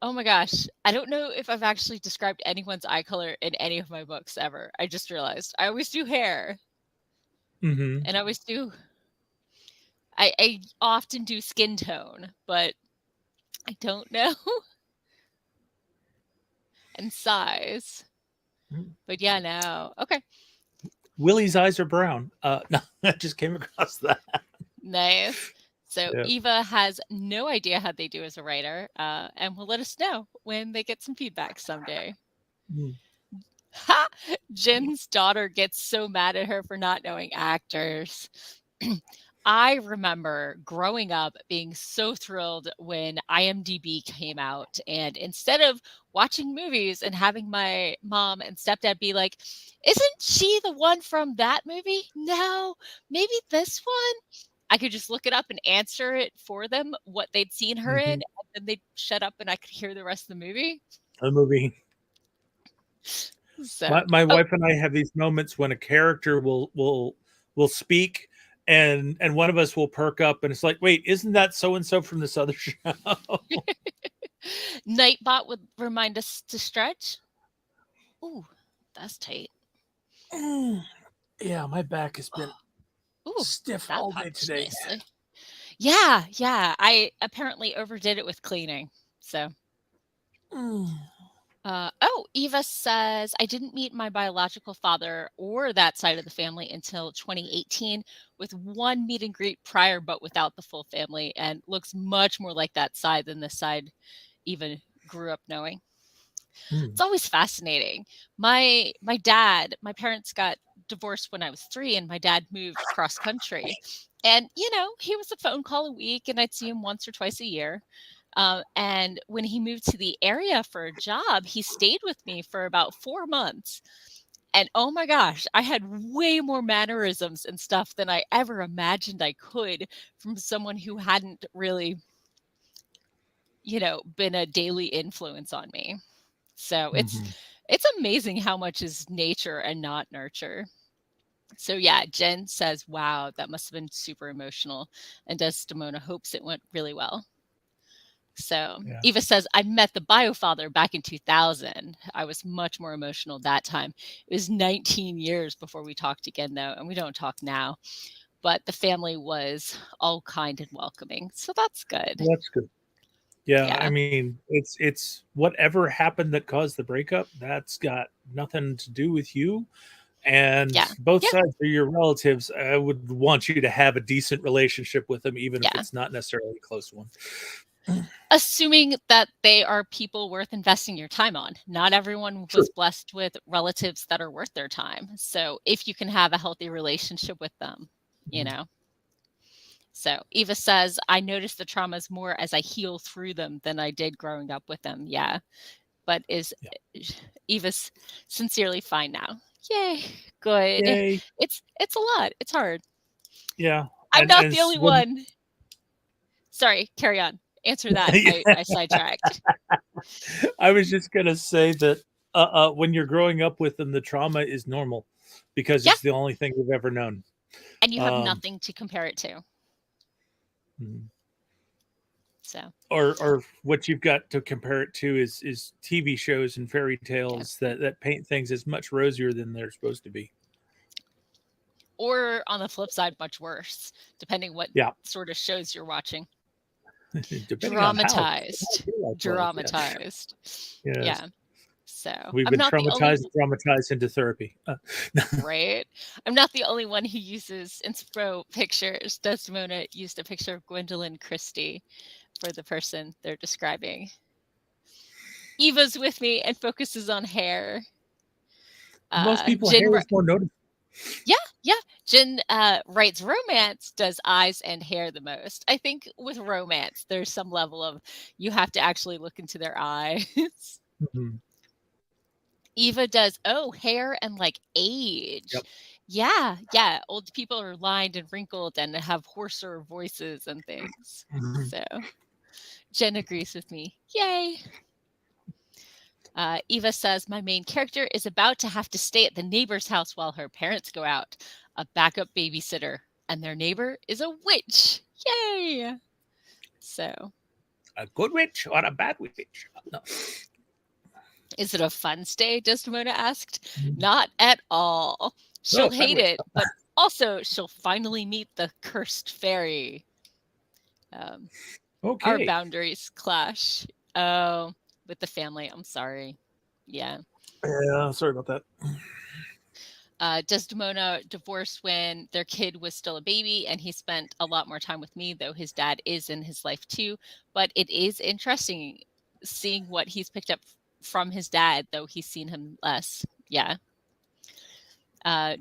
[SPEAKER 1] Oh my gosh. I don't know if I've actually described anyone's eye color in any of my books ever. I just realized I always do hair. And I always do. I often do skin tone, but I don't know. And size. But yeah, no. Okay.
[SPEAKER 2] Willie's eyes are brown. No, I just came across that.
[SPEAKER 1] Nice. So Eva has no idea how they do as a writer, and will let us know when they get some feedback someday. Jin's daughter gets so mad at her for not knowing actors. I remember growing up being so thrilled when IMDb came out, and instead of watching movies and having my mom and stepdad be like, isn't she the one from that movie? No, maybe this one. I could just look it up and answer it for them, what they'd seen her in, and then they'd shut up and I could hear the rest of the movie.
[SPEAKER 2] So, my wife and I have these moments when a character will speak and one of us will perk up and it's like, wait, isn't that so and so from this other show?
[SPEAKER 1] Nightbot would remind us to stretch. Ooh, that's tight.
[SPEAKER 2] Yeah, my back has been stiff all day today.
[SPEAKER 1] Nicely. Yeah. I apparently overdid it with cleaning. So. Eva says, I didn't meet my biological father or that side of the family until 2018 with one meet and greet prior, but without the full family, and looks much more like that side than this side even grew up knowing. It's always fascinating. My parents got divorced when I was 3 and my dad moved cross country. And, he was a phone call a week and I'd see him once or twice a year. And when he moved to the area for a job, he stayed with me for about 4 months. And oh my gosh, I had way more mannerisms and stuff than I ever imagined I could from someone who hadn't really, been a daily influence on me. So
[SPEAKER 2] Mm-hmm.
[SPEAKER 1] it's amazing how much is nature and not nurture. So yeah, Jen says, wow, that must have been super emotional. And Desdemona hopes it went really well. So
[SPEAKER 2] Yeah.
[SPEAKER 1] Eva says, I met the biofather back in 2000. I was much more emotional that time. It was 19 years before we talked again, though, and we don't talk now. But the family was all kind and welcoming. So that's good.
[SPEAKER 2] Well, that's good. Yeah, I
[SPEAKER 1] Yeah.
[SPEAKER 2] mean, it's whatever happened that caused the breakup. That's got nothing to do with you. And
[SPEAKER 1] Yeah.
[SPEAKER 2] both
[SPEAKER 1] Yeah.
[SPEAKER 2] sides are your relatives. I would want you to have a decent relationship with them, even if
[SPEAKER 1] Yeah.
[SPEAKER 2] it's not necessarily a close one.
[SPEAKER 1] Assuming that they are people worth investing your time on. Not everyone
[SPEAKER 2] True.
[SPEAKER 1] was blessed with relatives that are worth their time. So if you can have a healthy relationship with them, you
[SPEAKER 2] Mhm.
[SPEAKER 1] know. So Eva says, I notice the traumas more as I heal through them than I did growing up with them. Yeah. But
[SPEAKER 2] Yeah.
[SPEAKER 1] Eva's sincerely fine now. Yay. Good.
[SPEAKER 2] Yay.
[SPEAKER 1] It's a lot. It's hard.
[SPEAKER 2] Yeah.
[SPEAKER 1] I'm
[SPEAKER 2] And
[SPEAKER 1] not
[SPEAKER 2] and
[SPEAKER 1] the only
[SPEAKER 2] when
[SPEAKER 1] one. Sorry, carry on. Answer that. I sidetracked.
[SPEAKER 2] I was just gonna say that when you're growing up with them, the trauma is normal because
[SPEAKER 1] Yeah.
[SPEAKER 2] it's the only thing you've ever known.
[SPEAKER 1] And you have
[SPEAKER 2] Um,
[SPEAKER 1] nothing to compare it to.
[SPEAKER 2] mhm.
[SPEAKER 1] So
[SPEAKER 2] or what you've got to compare it to is TV shows and fairy
[SPEAKER 1] yeah.
[SPEAKER 2] tales that paint things as much rosier than they're supposed to be.
[SPEAKER 1] Or on the flip side, much worse, depending what
[SPEAKER 2] Yeah,
[SPEAKER 1] sort of shows you're watching.
[SPEAKER 2] depending on how
[SPEAKER 1] Dramatized.
[SPEAKER 2] your life was. Yeah,
[SPEAKER 1] Dramatized.
[SPEAKER 2] yes,
[SPEAKER 1] Yeah. So
[SPEAKER 2] we've
[SPEAKER 1] I'm
[SPEAKER 2] been
[SPEAKER 1] not the only
[SPEAKER 2] traumatized into therapy.
[SPEAKER 1] right. I'm not the only one who uses inspo pictures. Desdemona used a picture of Gwendolyn Christie for the person they're describing. Eva's with me and focuses on hair.
[SPEAKER 2] Most people,
[SPEAKER 1] Jin,
[SPEAKER 2] hair is more noticeable.
[SPEAKER 1] yeah, yeah. Jin writes romance, does eyes and hair the most. I think with romance, there's some level of you have to actually look into their eyes.
[SPEAKER 2] Mhm.
[SPEAKER 1] Eva does, oh, hair and like age.
[SPEAKER 2] Yep.
[SPEAKER 1] Yeah, yeah. Old people are lined and wrinkled and have hoarser voices and things.
[SPEAKER 2] Mhm.
[SPEAKER 1] So Jen agrees with me. Yay. Eva says, my main character is about to have to stay at the neighbor's house while her parents go out, a backup babysitter, and their neighbor is a witch. Yay. So
[SPEAKER 2] A good witch or a bad witch? No.
[SPEAKER 1] is it a fun stay? Desdemona asked.
[SPEAKER 2] Mhm.
[SPEAKER 1] Not at all. She'll
[SPEAKER 2] No, bad
[SPEAKER 1] hate
[SPEAKER 2] witch.
[SPEAKER 1] it, but also she'll finally meet the cursed fairy. Um, our
[SPEAKER 2] Okay.
[SPEAKER 1] boundaries clash. Oh, with the family. I'm sorry. Yeah.
[SPEAKER 2] Yeah, sorry about that.
[SPEAKER 1] Desdemona divorced when their kid was still a baby, and he spent a lot more time with me, though his dad is in his life too. But it is interesting seeing what he's picked up from his dad, though he's seen him less. Yeah.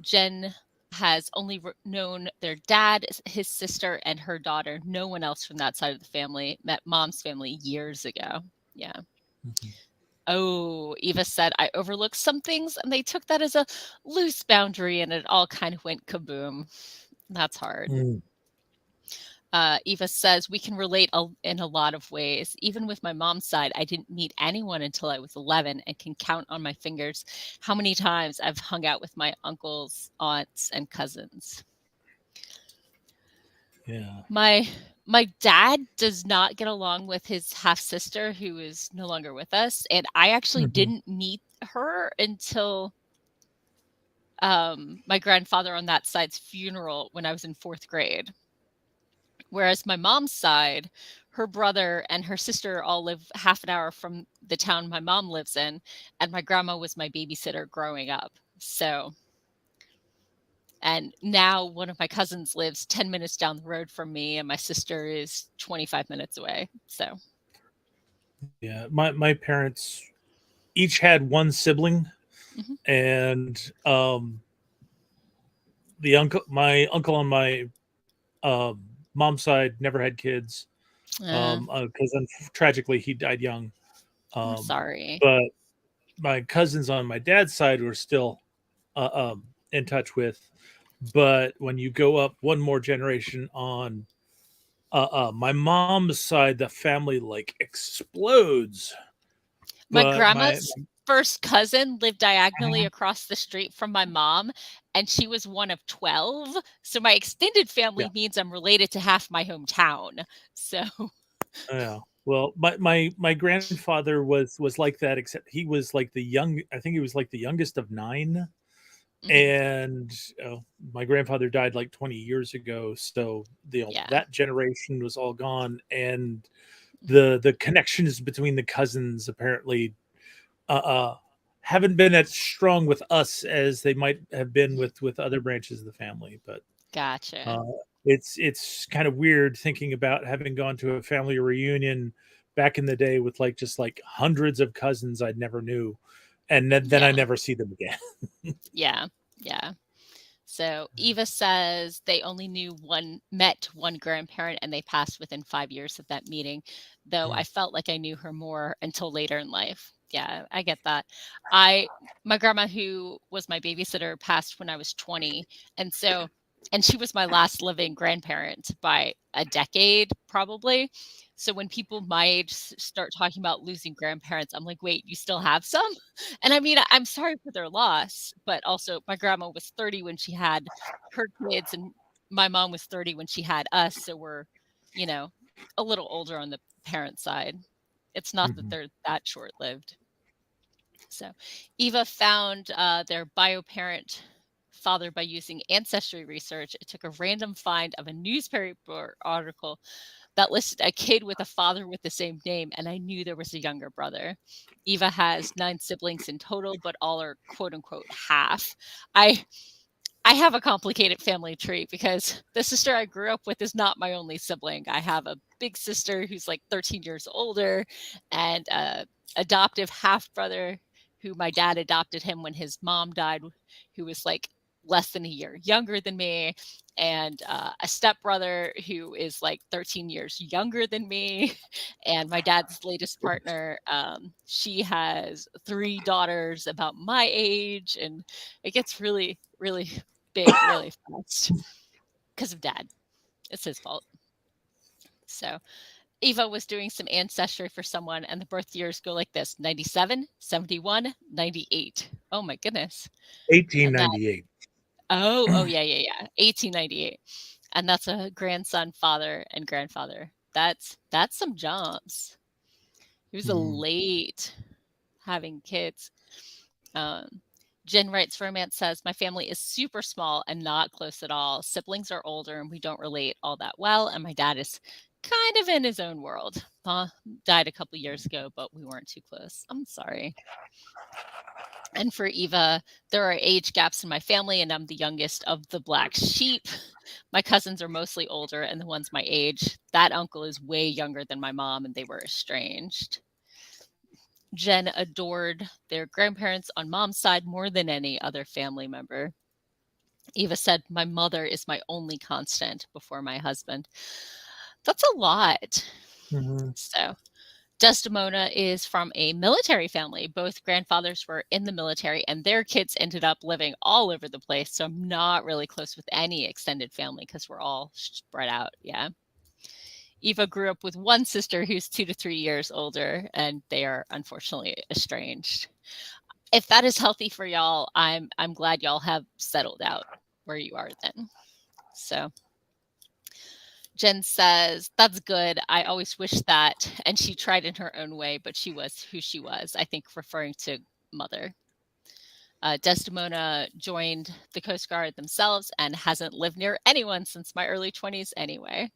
[SPEAKER 1] Jen has only known their dad, his sister, and her daughter. No one else from that side of the family. Met mom's family years ago. Yeah.
[SPEAKER 2] Mhm.
[SPEAKER 1] Oh, Eva said, I overlooked some things and they took that as a loose boundary and it all kind of went kaboom. That's hard.
[SPEAKER 2] Mm.
[SPEAKER 1] Eva says, we can relate in a lot of ways. Even with my mom's side, I didn't meet anyone until I was 11 and can count on my fingers how many times I've hung out with my uncles, aunts, and cousins.
[SPEAKER 2] Yeah.
[SPEAKER 1] My dad does not get along with his half sister who is no longer with us, and I actually
[SPEAKER 2] Mhm.
[SPEAKER 1] didn't meet her until my grandfather on that side's funeral when I was in 4th grade. Whereas my mom's side, her brother and her sister all live half an hour from the town my mom lives in, and my grandma was my babysitter growing up. So, and now one of my cousins lives 10 minutes down the road from me, and my sister is 25 minutes away. So,
[SPEAKER 2] Yeah. My parents each had one sibling,
[SPEAKER 1] mhm.
[SPEAKER 2] and my uncle on my mom's side never had kids.
[SPEAKER 1] Uh,
[SPEAKER 2] because tragically he died young.
[SPEAKER 1] I'm
[SPEAKER 2] Um,
[SPEAKER 1] sorry.
[SPEAKER 2] but my cousins on my dad's side were still in touch with. But when you go up one more generation on my mom's side, the family like explodes.
[SPEAKER 1] My
[SPEAKER 2] But
[SPEAKER 1] grandma's first cousin lived diagonally
[SPEAKER 2] Mhm.
[SPEAKER 1] across the street from my mom, and she was one of 12. So my extended
[SPEAKER 2] Yeah,
[SPEAKER 1] family means I'm related to half my hometown. So,
[SPEAKER 2] yeah. Well, my grandfather was like that, except he was like the young. I think he was like the youngest of nine,
[SPEAKER 1] mhm,
[SPEAKER 2] and my grandfather died like 20 years ago. So
[SPEAKER 1] yeah.
[SPEAKER 2] that generation was all gone, and
[SPEAKER 1] Mhm,
[SPEAKER 2] the connections between the cousins apparently uh, uh haven't been as strong with us as they might have been
[SPEAKER 1] mhm.
[SPEAKER 2] with other branches of the family. But
[SPEAKER 1] Gotcha.
[SPEAKER 2] uh, it's kind of weird thinking about having gone to a family reunion back in the day with like just like hundreds of cousins I'd never knew, and then I
[SPEAKER 1] Yeah.
[SPEAKER 2] never see them again.
[SPEAKER 1] Yeah. Yeah. So Eva says they only met one grandparent and they passed within 5 years of that meeting, though I felt like I knew her more until later in life. Yeah, I get that. I My grandma who was my babysitter passed when I was 20, and so and she was my last living grandparent by a decade probably. So when people my age start talking about losing grandparents, I'm like, "Wait, you still have some?" And I mean, I'm sorry for their loss, but also my grandma was 30 when she had her kids, and my mom was 30 when she had us. So we're, you know, a little older on the parent side. It's not that
[SPEAKER 2] Mhm.
[SPEAKER 1] they're that short lived. So Eva found their bio parent father by using ancestry research. It took a random find of a newspaper article that listed a kid with a father with the same name, and I knew there was a younger brother. Eva has 9 siblings in total, but all are quote unquote half. I I have a complicated family tree because the sister I grew up with is not my only sibling. I have a big sister who's like 13 years older and a adoptive half brother who my dad adopted him when his mom died, who was like less than a year younger than me, and a stepbrother who is like 13 years younger than me. And my dad's latest partner, she has 3 daughters about my age, and it gets really, really big really fast because of dad. It's his fault. So Eva was doing some ancestry for someone, and the birth years go like this: 97, 71, 98. Oh my goodness. And that,
[SPEAKER 2] 1898.
[SPEAKER 1] oh, yeah, yeah, yeah. 1898. And that's a grandson, father, and grandfather. That's some jumps. He was a
[SPEAKER 2] Mhm.
[SPEAKER 1] late having kids. Um, Jen writes, romance says, my family is super small and not close at all. Siblings are older and we don't relate all that well. And my dad is kind of in his own world. Died a couple years ago, but we weren't too close. I'm sorry. And for Eva, there are age gaps in my family, and I'm the youngest of the black sheep. My cousins are mostly older, and the ones my age. That uncle is way younger than my mom, and they were estranged. Jen adored their grandparents on mom's side more than any other family member. Eva said, my mother is my only constant before my husband. That's a lot.
[SPEAKER 2] Mhm.
[SPEAKER 1] So, Desdemona is from a military family. Both grandfathers were in the military, and their kids ended up living all over the place. So, I'm not really close with any extended family because we're all spread out. Yeah. Eva grew up with one sister who's 2 to 3 years older, and they are unfortunately estranged. If that is healthy for y'all, I'm glad y'all have settled out where you are then. So Jen says, that's good. I always wish that. And she tried in her own way, but she was who she was, I think, referring to mother. Desdemona joined the Coast Guard themselves and hasn't lived near anyone since my early 20s anyway.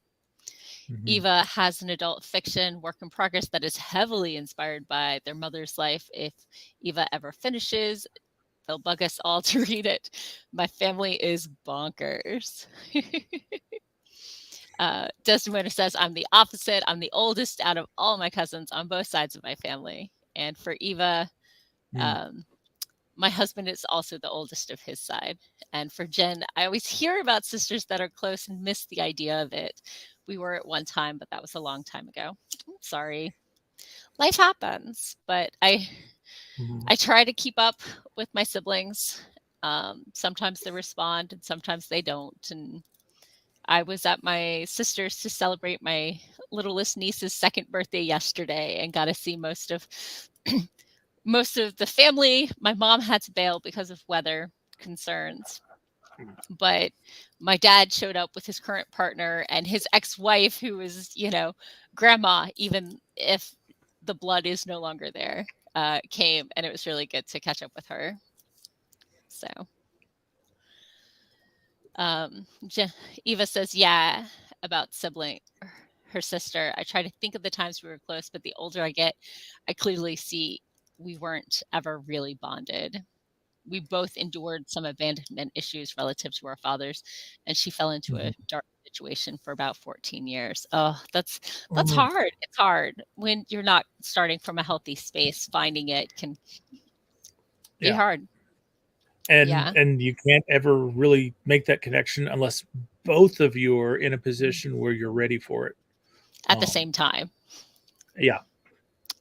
[SPEAKER 2] Mhm.
[SPEAKER 1] Eva has an adult fiction work in progress that is heavily inspired by their mother's life. If Eva ever finishes, they'll bug us all to read it. My family is bonkers. Desdemona says, I'm the opposite. I'm the oldest out of all my cousins on both sides of my family. And for Eva,
[SPEAKER 2] Mm.
[SPEAKER 1] um, my husband is also the oldest of his side. And for Jen, I always hear about sisters that are close and miss the idea of it. We were at one time, but that was a long time ago. I'm sorry. Life happens, but I
[SPEAKER 2] Mhm.
[SPEAKER 1] try to keep up with my siblings. Sometimes they respond and sometimes they don't. And I was at my sister's to celebrate my littlest niece's second birthday yesterday and got to see most of the family. My mom had to bail because of weather concerns, but my dad showed up with his current partner and his ex-wife, who is, grandma, even if the blood is no longer there, came, and it was really good to catch up with her. So, Eva says, yeah, about sibling, her sister. I try to think of the times we were close, but the older I get, I clearly see we weren't ever really bonded. We both endured some abandonment issues relative to our fathers, and she fell into a
[SPEAKER 2] Mhm.
[SPEAKER 1] dark situation for about 14 years. Oh, that's
[SPEAKER 2] Mhm.
[SPEAKER 1] hard. It's hard when you're not starting from a healthy space. Finding it can be
[SPEAKER 2] Yeah.
[SPEAKER 1] hard.
[SPEAKER 2] and
[SPEAKER 1] Yeah,
[SPEAKER 2] and you can't ever really make that connection unless both of you are in a position where you're ready for it.
[SPEAKER 1] at the
[SPEAKER 2] um
[SPEAKER 1] same time,
[SPEAKER 2] yeah.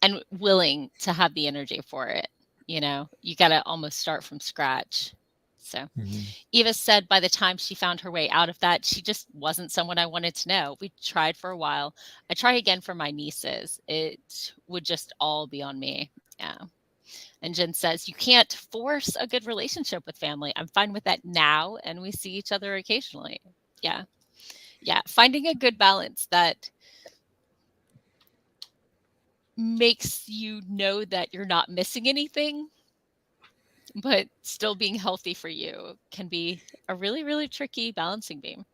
[SPEAKER 1] and willing to have the energy for it. You got to almost start from scratch. So,
[SPEAKER 2] Mhm.
[SPEAKER 1] Eva said by the time she found her way out of that, she just wasn't someone I wanted to know. We tried for a while. I try again for my nieces. It would just all be on me. Yeah. And Jen says, you can't force a good relationship with family. I'm fine with that now, and we see each other occasionally. Yeah. Yeah. Finding a good balance that makes you know that you're not missing anything, but still being healthy for you can be a really, really tricky balancing beam.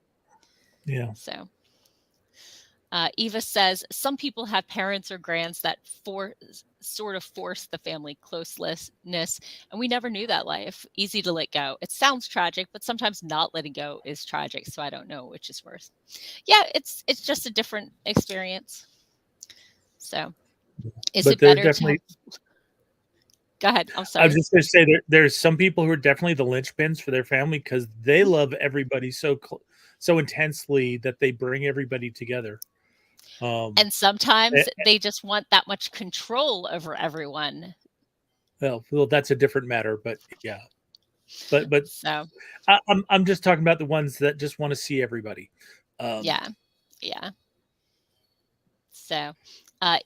[SPEAKER 2] Yeah.
[SPEAKER 1] So, Eva says some people have parents or grands that sort of force the family closeness, and we never knew that life. Easy to let go. It sounds tragic, but sometimes not letting go is tragic. So I don't know which is worse. Yeah, it's just a different experience. So, is
[SPEAKER 2] But
[SPEAKER 1] it
[SPEAKER 2] there
[SPEAKER 1] better to have?
[SPEAKER 2] definitely,
[SPEAKER 1] Go ahead. I'm
[SPEAKER 2] I was
[SPEAKER 1] sorry.
[SPEAKER 2] just going to say, there's some people who are definitely the linchpins for their family because they love everybody so intensely that they bring everybody together. um
[SPEAKER 1] And sometimes
[SPEAKER 2] eh,
[SPEAKER 1] they just want that much control over everyone.
[SPEAKER 2] well, that's a different matter, but yeah. But
[SPEAKER 1] So,
[SPEAKER 2] I'm just talking about the ones that just want to see everybody. um
[SPEAKER 1] yeah, yeah. So,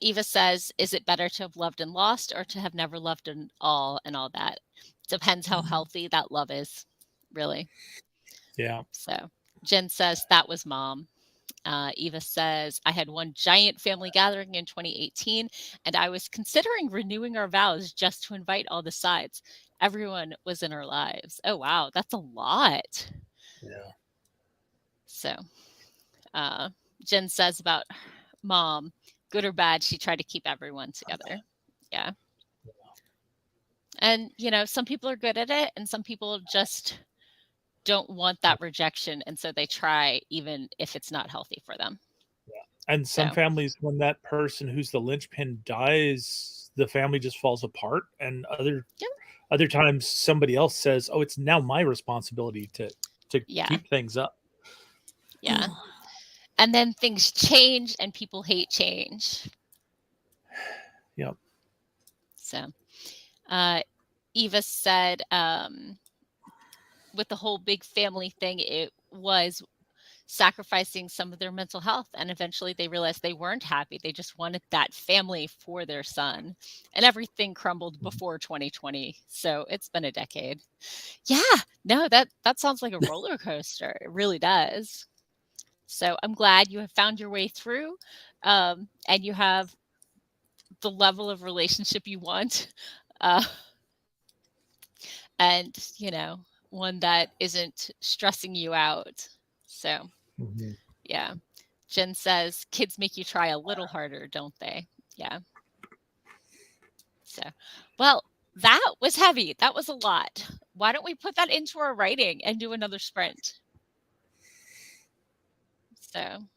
[SPEAKER 1] Eva says, is it better to have loved and lost or to have never loved at all and all that? Depends how healthy that love is, really.
[SPEAKER 2] yeah.
[SPEAKER 1] So, Jen says, that was mom. Eva says, I had one giant family gathering in 2018, and I was considering renewing our vows just to invite all the sides. Everyone was in our lives. Oh, wow, that's a lot.
[SPEAKER 2] Yeah.
[SPEAKER 1] So, uh, Jen says about mom, good or bad, she tried to keep everyone together. Yeah. And, some people are good at it, and some people just don't want that rejection. And so they try, even if it's not healthy for them.
[SPEAKER 2] And some
[SPEAKER 1] So,
[SPEAKER 2] families, when that person who's the linchpin dies, the family just falls apart. And
[SPEAKER 1] yeah.
[SPEAKER 2] other times, somebody else says, "Oh, it's now my responsibility to
[SPEAKER 1] Yeah.
[SPEAKER 2] keep things up."
[SPEAKER 1] Yeah. And then things change, and people hate change.
[SPEAKER 2] Yep.
[SPEAKER 1] So, uh, Eva said, with the whole big family thing, it was sacrificing some of their mental health. And eventually they realized they weren't happy. They just wanted that family for their son. And everything crumbled before 2020. So it's been a decade. Yeah, no, that sounds like a roller coaster. It really does. So I'm glad you have found your way through, and you have the level of relationship you want. Uh, and, one that isn't stressing you out. So,
[SPEAKER 2] Mhm.
[SPEAKER 1] yeah. Jen says, kids make you try a little harder, don't they? Yeah. So, well, that was heavy. That was a lot. Why don't we put that into our writing and do another sprint? So,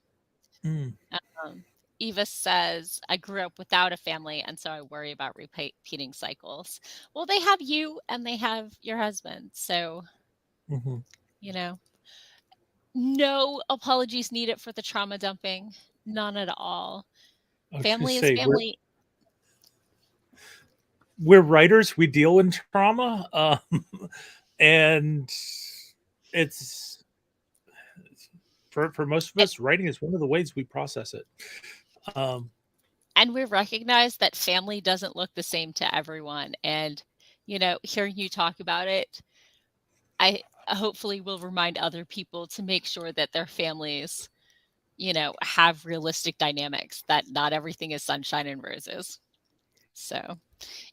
[SPEAKER 2] Mm.
[SPEAKER 1] um, Eva says, I grew up without a family, and so I worry about repeating cycles. Well, they have you and they have your husband. So,
[SPEAKER 2] Mhm.
[SPEAKER 1] you know, No apologies needed for the trauma dumping. None at all.
[SPEAKER 2] I was going to
[SPEAKER 1] Family is
[SPEAKER 2] say
[SPEAKER 1] family.
[SPEAKER 2] we're writers. We deal in trauma, and it's for most of
[SPEAKER 1] And,
[SPEAKER 2] us, writing is one of the ways we process it. Um,
[SPEAKER 1] and we recognize that family doesn't look the same to everyone. And, hearing you talk about it, I hopefully will remind other people to make sure that their families, have realistic dynamics, that not everything is sunshine and roses. So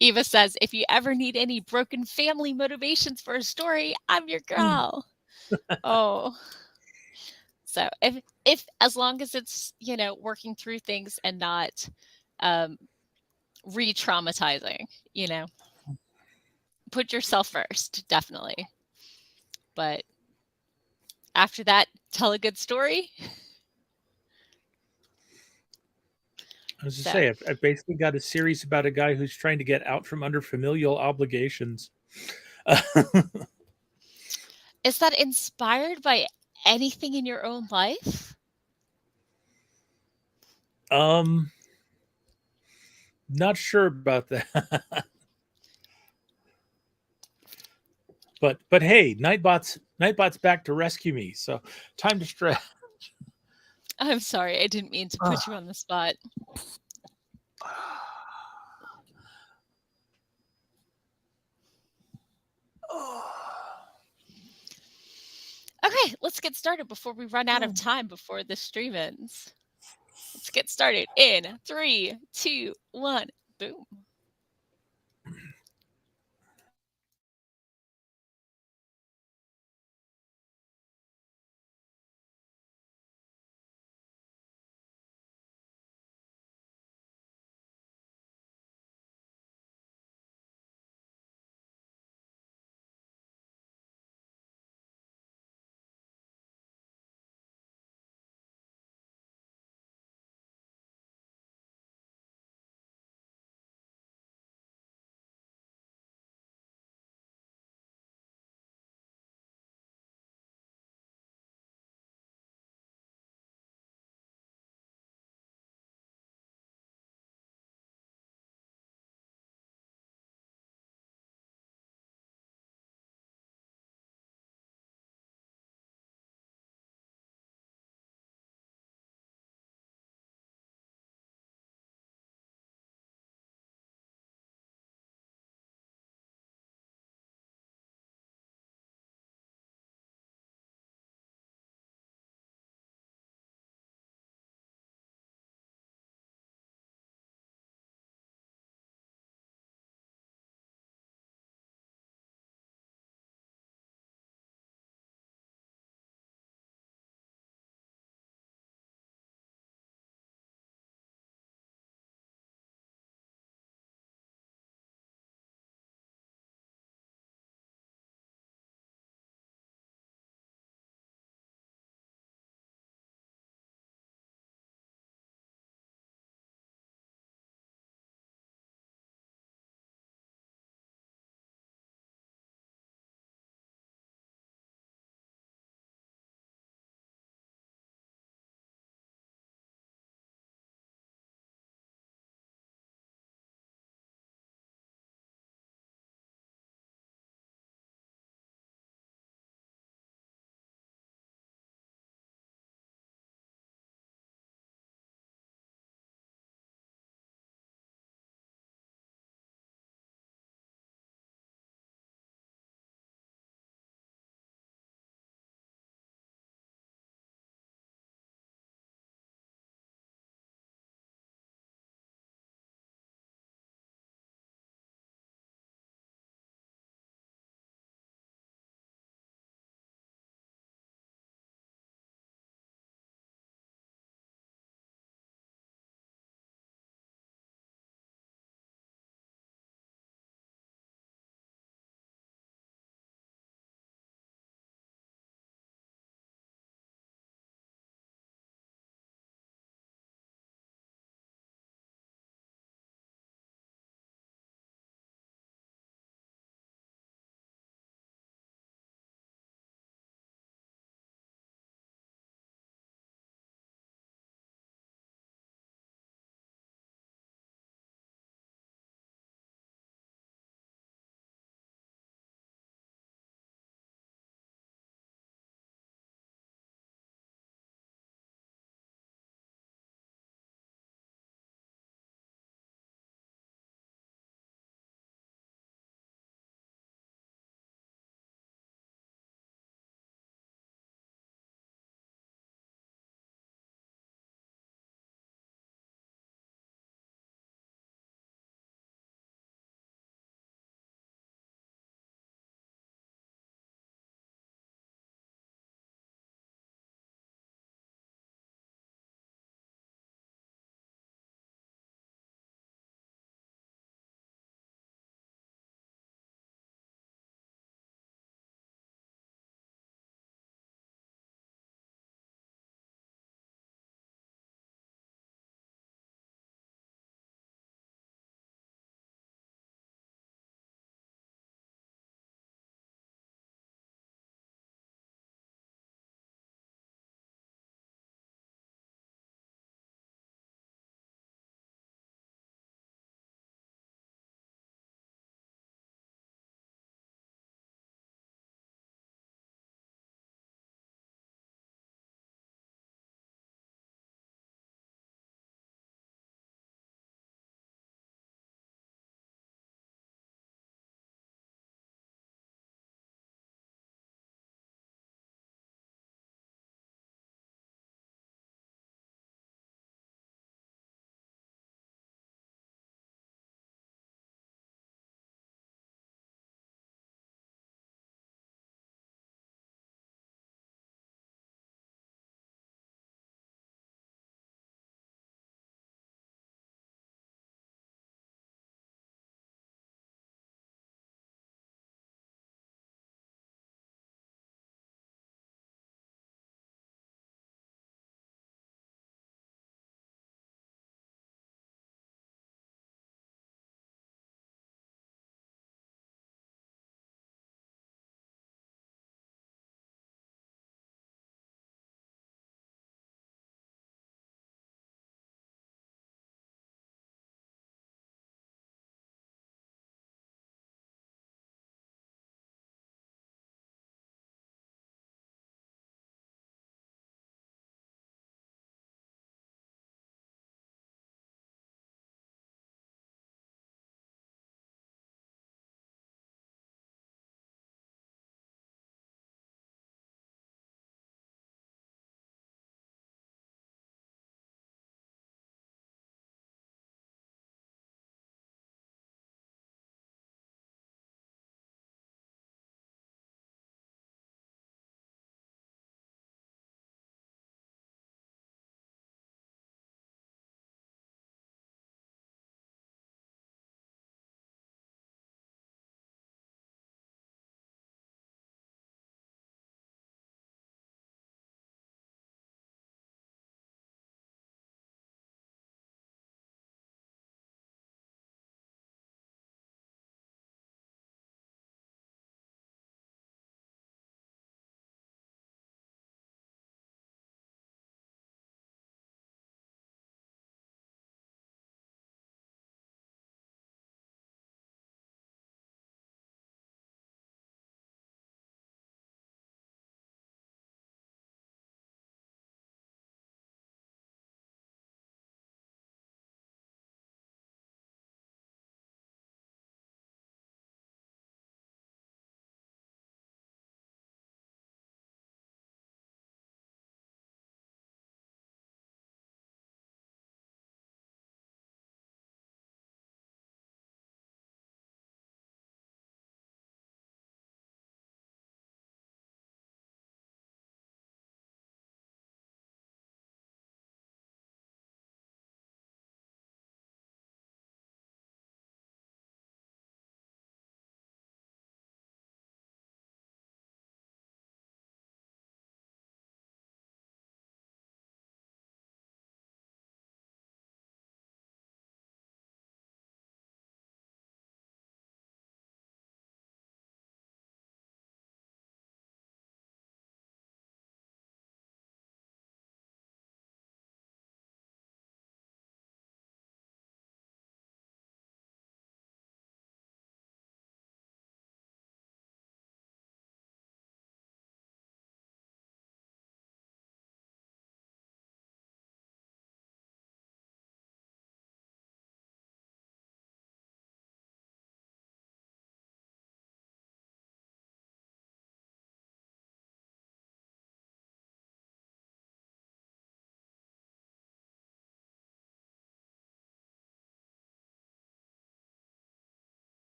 [SPEAKER 1] Eva says, if you ever need any broken family motivations for a story, I'm your girl. Oh, so if as long as it's, working through things and not um re-traumatizing, put yourself first, definitely. But after that, tell a good story.
[SPEAKER 2] I was to
[SPEAKER 1] So
[SPEAKER 2] say, I've basically got a series about a guy who's trying to get out from under familial obligations.
[SPEAKER 1] is that inspired by anything in your own life?
[SPEAKER 2] um, Not sure about that. But hey, Nightbot's back to rescue me. So time to stretch.
[SPEAKER 1] I'm sorry, I didn't mean to put you on the spot. Okay, let's get started before we run out of time before the stream ends. Let's get started in 3, 2, 1, boom.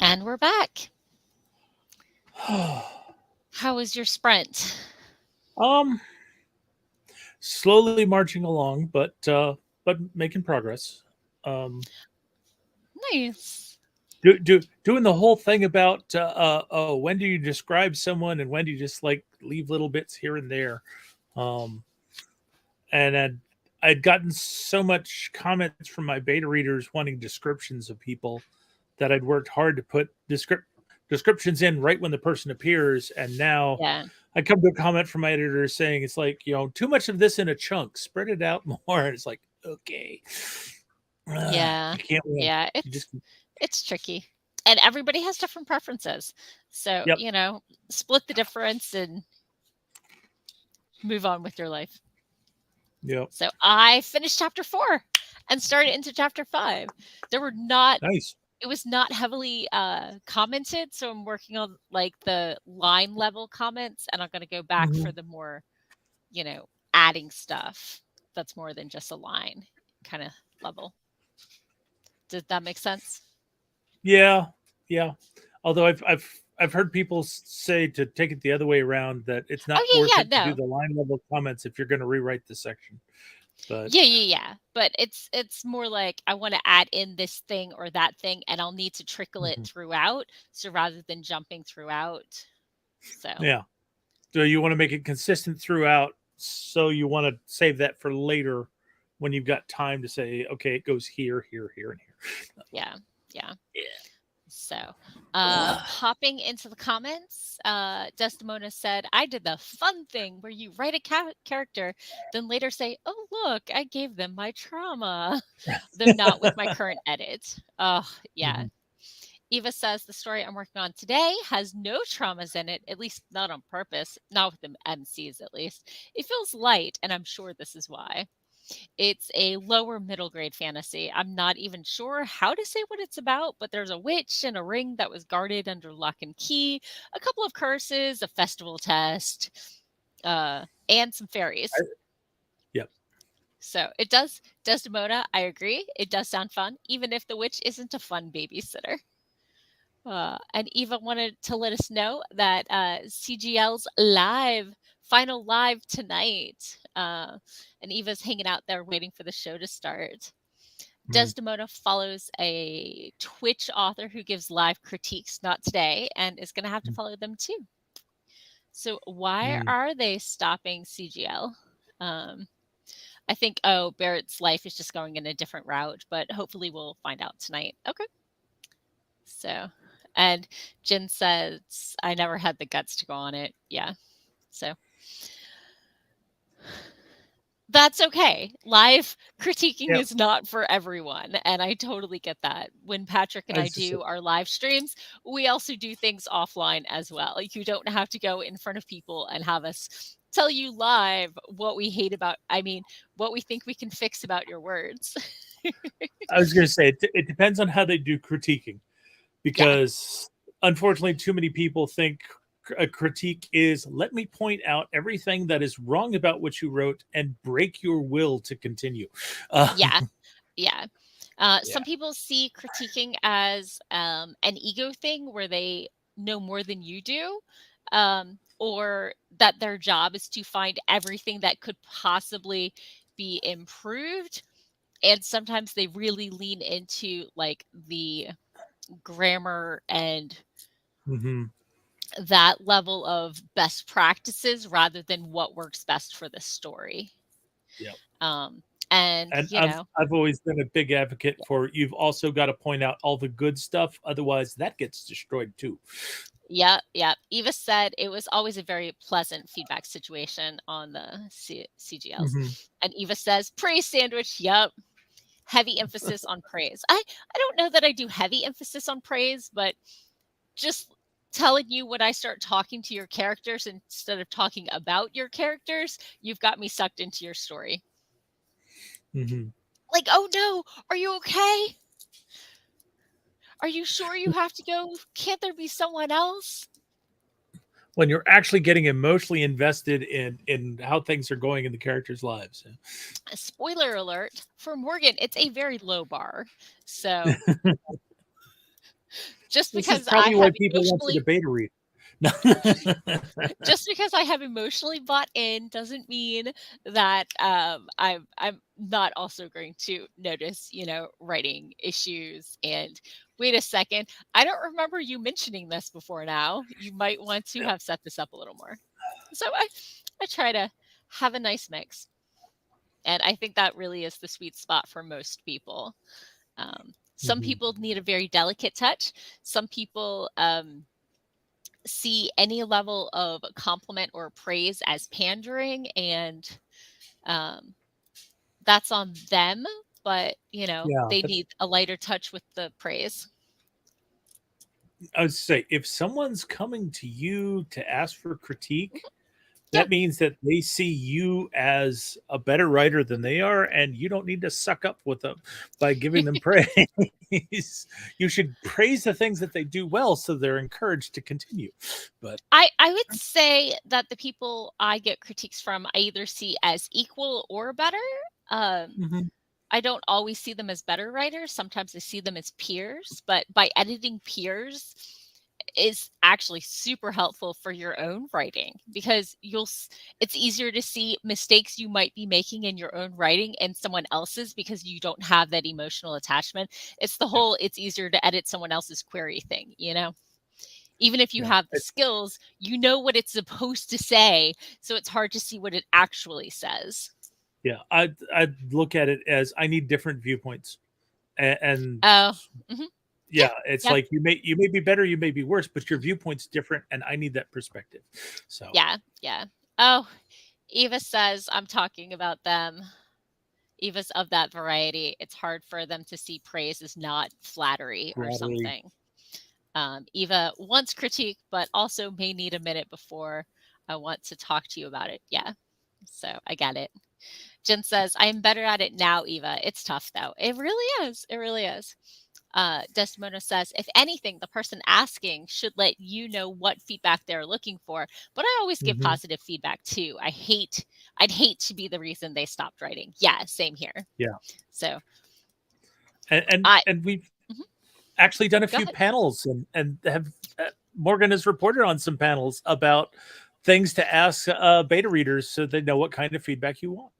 [SPEAKER 1] And we're back. How was your sprint?
[SPEAKER 2] um, slowly marching along, but making progress. Um,
[SPEAKER 1] Nice.
[SPEAKER 2] doing the whole thing about oh, when do you describe someone and when do you just like leave little bits here and there. Um, and I'd gotten so much comments from my beta readers wanting descriptions of people that I'd worked hard to put descriptions in right when the person appears, and now
[SPEAKER 1] Yeah.
[SPEAKER 2] I come to a comment from my editor saying it's like, too much of this in a chunk, spread it out more. And it's like, okay,
[SPEAKER 1] Yeah.
[SPEAKER 2] you can't win.
[SPEAKER 1] Yeah.
[SPEAKER 2] You just
[SPEAKER 1] It's tricky. And everybody has different preferences. So,
[SPEAKER 2] yep,
[SPEAKER 1] split the difference and move on with your life.
[SPEAKER 2] yep,
[SPEAKER 1] So I finished chapter 4 and started into chapter 5. There were not
[SPEAKER 2] nice.
[SPEAKER 1] it was not heavily commented, so I'm working on like the line level comments, and I'm going to go back for
[SPEAKER 2] Hmm.
[SPEAKER 1] the more, adding stuff that's more than just a line kind of level. Did that make sense?
[SPEAKER 2] Yeah, yeah. Although I've heard people say to take it the other way around, that it's not
[SPEAKER 1] Oh
[SPEAKER 2] worth
[SPEAKER 1] yeah,
[SPEAKER 2] it to do
[SPEAKER 1] no.
[SPEAKER 2] the line level comments if you're going to rewrite the section. But
[SPEAKER 1] Yeah. But it's more like I want to add in this thing or that thing, and I'll need to trickle it
[SPEAKER 2] mhm.
[SPEAKER 1] throughout. So rather than jumping throughout, so
[SPEAKER 2] Yeah, so you want to make it consistent throughout. So you want to save that for later when you've got time to say, okay, it goes here, here, here, and here.
[SPEAKER 1] yeah, yeah.
[SPEAKER 2] Yeah.
[SPEAKER 1] So, hopping into the comments, Desdemona said, I did the fun thing where you write a character, then later say, oh, look, I gave them my trauma, though not with my current edit. Oh, yeah.
[SPEAKER 2] Mhm.
[SPEAKER 1] Eva says, the story I'm working on today has no traumas in it, at least not on purpose, not with the MCs at least. It feels light, and I'm sure this is why. It's a lower middle grade fantasy. I'm not even sure how to say what it's about, but there's a witch and a ring that was guarded under lock and key, a couple of curses, a festival test, and some
[SPEAKER 2] I,
[SPEAKER 1] fairies.
[SPEAKER 2] yep.
[SPEAKER 1] So it does, Desdemona, I agree. It does sound fun, even if the witch isn't a fun babysitter. And Eva wanted to let us know that CGL's final live tonight. And Eva's hanging out there waiting for the show to start.
[SPEAKER 2] Mm.
[SPEAKER 1] Desdemona follows a Twitch author who gives live critiques, not today, and is going to have to follow them too. So, why
[SPEAKER 2] Mm.
[SPEAKER 1] are they stopping CGL? I think, Barrett's life is just going in a different route, but hopefully we'll find out tonight. Okay. So, and Jen says, I never had the guts to go on it. Yeah. So, that's okay. Live critiquing
[SPEAKER 2] Yep.
[SPEAKER 1] is not for everyone, and I totally get that. When Patrick and
[SPEAKER 2] I
[SPEAKER 1] I
[SPEAKER 2] was just
[SPEAKER 1] do our live streams, we also do things offline as well. You don't have to go in front of people and have us tell you live what we hate about, what we think we can fix about your words.
[SPEAKER 2] I was going to say it depends on how they do critiquing,
[SPEAKER 1] Yeah.
[SPEAKER 2] because unfortunately, too many people think a critique is let me point out everything that is wrong about what you wrote and break your will to continue. Uh,
[SPEAKER 1] Yeah. Yeah.
[SPEAKER 2] yeah.
[SPEAKER 1] Some people see critiquing as an ego thing where they know more than you do, or that their job is to find everything that could possibly be improved. And sometimes they really lean into like the grammar and
[SPEAKER 2] Hmm.
[SPEAKER 1] that level of best practices rather than what works best for the story.
[SPEAKER 2] Yep.
[SPEAKER 1] Um, and,
[SPEAKER 2] And I've always been a big advocate for you've also got to point out all the good stuff, otherwise that gets destroyed too.
[SPEAKER 1] yeah. Eva said it was always a very pleasant feedback situation on the CGLs.
[SPEAKER 2] Hmm.
[SPEAKER 1] And Eva says, praise sandwich. Yep. Heavy emphasis on praise. I don't know that I do heavy emphasis on praise, but just telling you when I start talking to your characters instead of talking about your characters, you've got me sucked into your story.
[SPEAKER 2] Hmm.
[SPEAKER 1] Like, oh no, are you okay? Are you sure you have to go? Can't there be someone else?
[SPEAKER 2] When you're actually getting emotionally invested in how things are going in the characters' lives.
[SPEAKER 1] Spoiler alert for Morgan, it's a very low bar. So Just
[SPEAKER 2] This is
[SPEAKER 1] because I
[SPEAKER 2] probably why
[SPEAKER 1] have
[SPEAKER 2] people want you to
[SPEAKER 1] emotionally
[SPEAKER 2] beta read. No.
[SPEAKER 1] just because I have emotionally bought in doesn't mean that I'm not also going to notice, writing issues. And wait a second, I don't remember you mentioning this before now. You might want to have set this up a little more. So I try to have a nice mix. And I think that really is the sweet spot for most people. Some
[SPEAKER 2] Mhm.
[SPEAKER 1] people need a very delicate touch. Some people see any level of compliment or praise as pandering, and um, that's on them. But
[SPEAKER 2] Yeah,
[SPEAKER 1] they
[SPEAKER 2] but
[SPEAKER 1] need a lighter touch with the praise.
[SPEAKER 2] I would say if someone's coming to you to ask for critique,
[SPEAKER 1] Yeah,
[SPEAKER 2] that means that they see you as a better writer than they are, and you don't need to suck up with them by giving them praise. You should praise the things that they do well so they're encouraged to continue. But
[SPEAKER 1] I would say that the people I get critiques from, I either see as equal or better. Um,
[SPEAKER 2] mhm,
[SPEAKER 1] I don't always see them as better writers. Sometimes I see them as peers, but by editing peers is actually super helpful for your own writing, because it's easier to see mistakes you might be making in your own writing and someone else's, because you don't have that emotional attachment. It's the
[SPEAKER 2] yeah,
[SPEAKER 1] whole it's easier to edit someone else's query thing, even if you
[SPEAKER 2] yeah,
[SPEAKER 1] have the skills, you know what it's supposed to say, so it's hard to see what it actually says.
[SPEAKER 2] yeah. I'd look at it as I need different viewpoints, and
[SPEAKER 1] Oh, mhm. Yeah,
[SPEAKER 2] yeah, it's
[SPEAKER 1] yeah,
[SPEAKER 2] like you may be better, you may be worse, but your viewpoint's different, and I need that perspective. So
[SPEAKER 1] yeah, yeah. Oh, Eva says I'm talking about them. Eva's of that variety. It's hard for them to see praise as not flattery or
[SPEAKER 2] flattery.
[SPEAKER 1] something. Eva wants critique, but also may need a minute before I want to talk to you about it. Yeah. So I get it. Jen says, I'm better at it now, Eva. It's tough though. It really is. It really is. Desdemona says, if anything, the person asking should let you know what feedback they're looking for. But I always give
[SPEAKER 2] Hmm.
[SPEAKER 1] positive feedback too. I'd hate to be the reason they stopped writing. Yeah, same here.
[SPEAKER 2] Yeah,
[SPEAKER 1] So I,
[SPEAKER 2] and we've
[SPEAKER 1] mhm,
[SPEAKER 2] actually done a
[SPEAKER 1] go
[SPEAKER 2] few
[SPEAKER 1] ahead.
[SPEAKER 2] panels and have Morgan has reported on some panels about things to ask beta readers so they know what kind of feedback you want.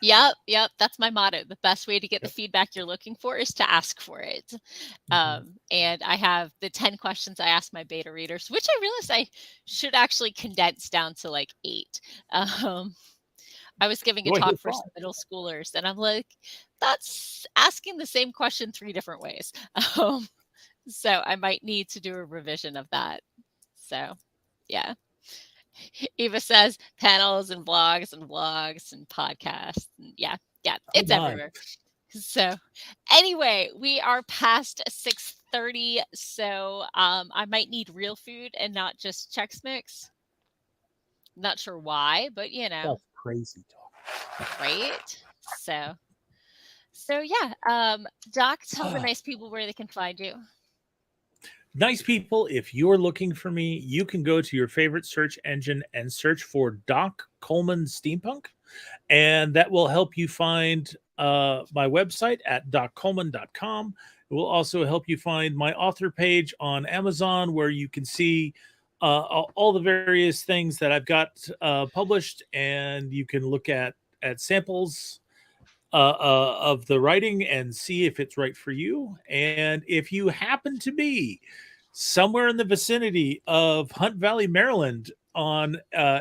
[SPEAKER 1] Yep, yep. That's my motto. The best way to get the
[SPEAKER 2] Yep.
[SPEAKER 1] feedback you're looking for is to ask for it.
[SPEAKER 2] Hmm.
[SPEAKER 1] And I have the 10 questions I ask my beta readers, which I realized I should actually condense down to like 8. Um, I was giving a
[SPEAKER 2] Boy,
[SPEAKER 1] talk
[SPEAKER 2] here's
[SPEAKER 1] for
[SPEAKER 2] why.
[SPEAKER 1] some middle schoolers, and I'm like, that's asking the same question 3 different ways. Um, so I might need to do a revision of that. So, yeah. Eva says panels and blogs and podcasts. And yeah, yeah,
[SPEAKER 2] Oh
[SPEAKER 1] it's
[SPEAKER 2] my.
[SPEAKER 1] everywhere. So anyway, we are past 6:30, so I might need real food and not just Chex Mix. Not sure why, but
[SPEAKER 2] That's crazy
[SPEAKER 1] right? So yeah, Doc, tell the
[SPEAKER 2] talk.
[SPEAKER 1] nice people where they can find you.
[SPEAKER 2] Nice people, if you're looking for me, you can go to your favorite search engine and search for Doc Coleman Steampunk, and that will help you find my website at doccoleman.com. It will also help you find my author page on Amazon, where you can see all the various things that I've got published, and you can look at samples of the writing and see if it's right for you. And if you happen to be somewhere in the vicinity of Hunt Valley, Maryland on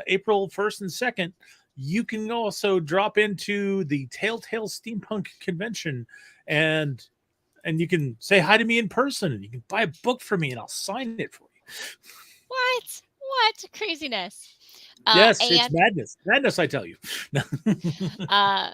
[SPEAKER 2] April 1st and 2nd, you can also drop into the Telltale Steampunk Convention, and you can say hi to me in person, and you can buy a book from me and I'll sign it for you.
[SPEAKER 1] What craziness?
[SPEAKER 2] Yes, it's
[SPEAKER 1] And
[SPEAKER 2] madness. Madness, I tell you.
[SPEAKER 1] uh,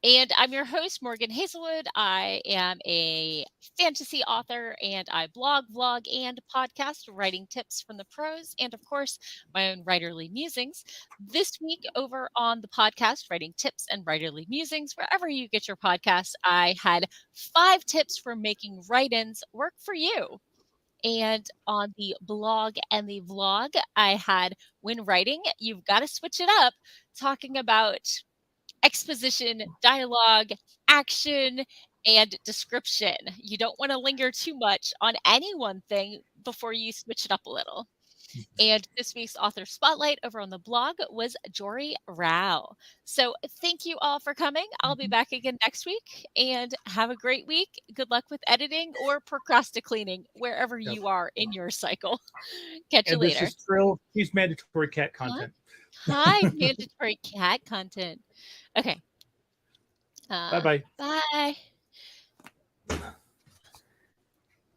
[SPEAKER 1] And I'm your host, Morgan Hazelwood. I am a fantasy author, and I blog, vlog, and podcast, writing tips from the pros, and of course, my own writerly musings. This week, over on the podcast, Writing Tips and Writerly Musings, wherever you get your podcasts, I had 5 tips for making write ins work for you. And on the blog and the vlog, I had when writing, you've got to switch it up, talking about exposition, dialogue, action, and description. You don't want to linger too much on any one thing before you switch it up a little. And this week's author spotlight over on the blog was Jory Rao. So thank you all for coming. I'll be back again next week and have a great week. Good luck with editing or procrastinating wherever
[SPEAKER 2] Yep.
[SPEAKER 1] you are in your cycle. Catch you
[SPEAKER 2] And this
[SPEAKER 1] later.
[SPEAKER 2] is Trill. He's mandatory cat
[SPEAKER 1] Hi,
[SPEAKER 2] content.
[SPEAKER 1] hi, mandatory cat content. Okay.
[SPEAKER 2] Bye bye.
[SPEAKER 1] Bye.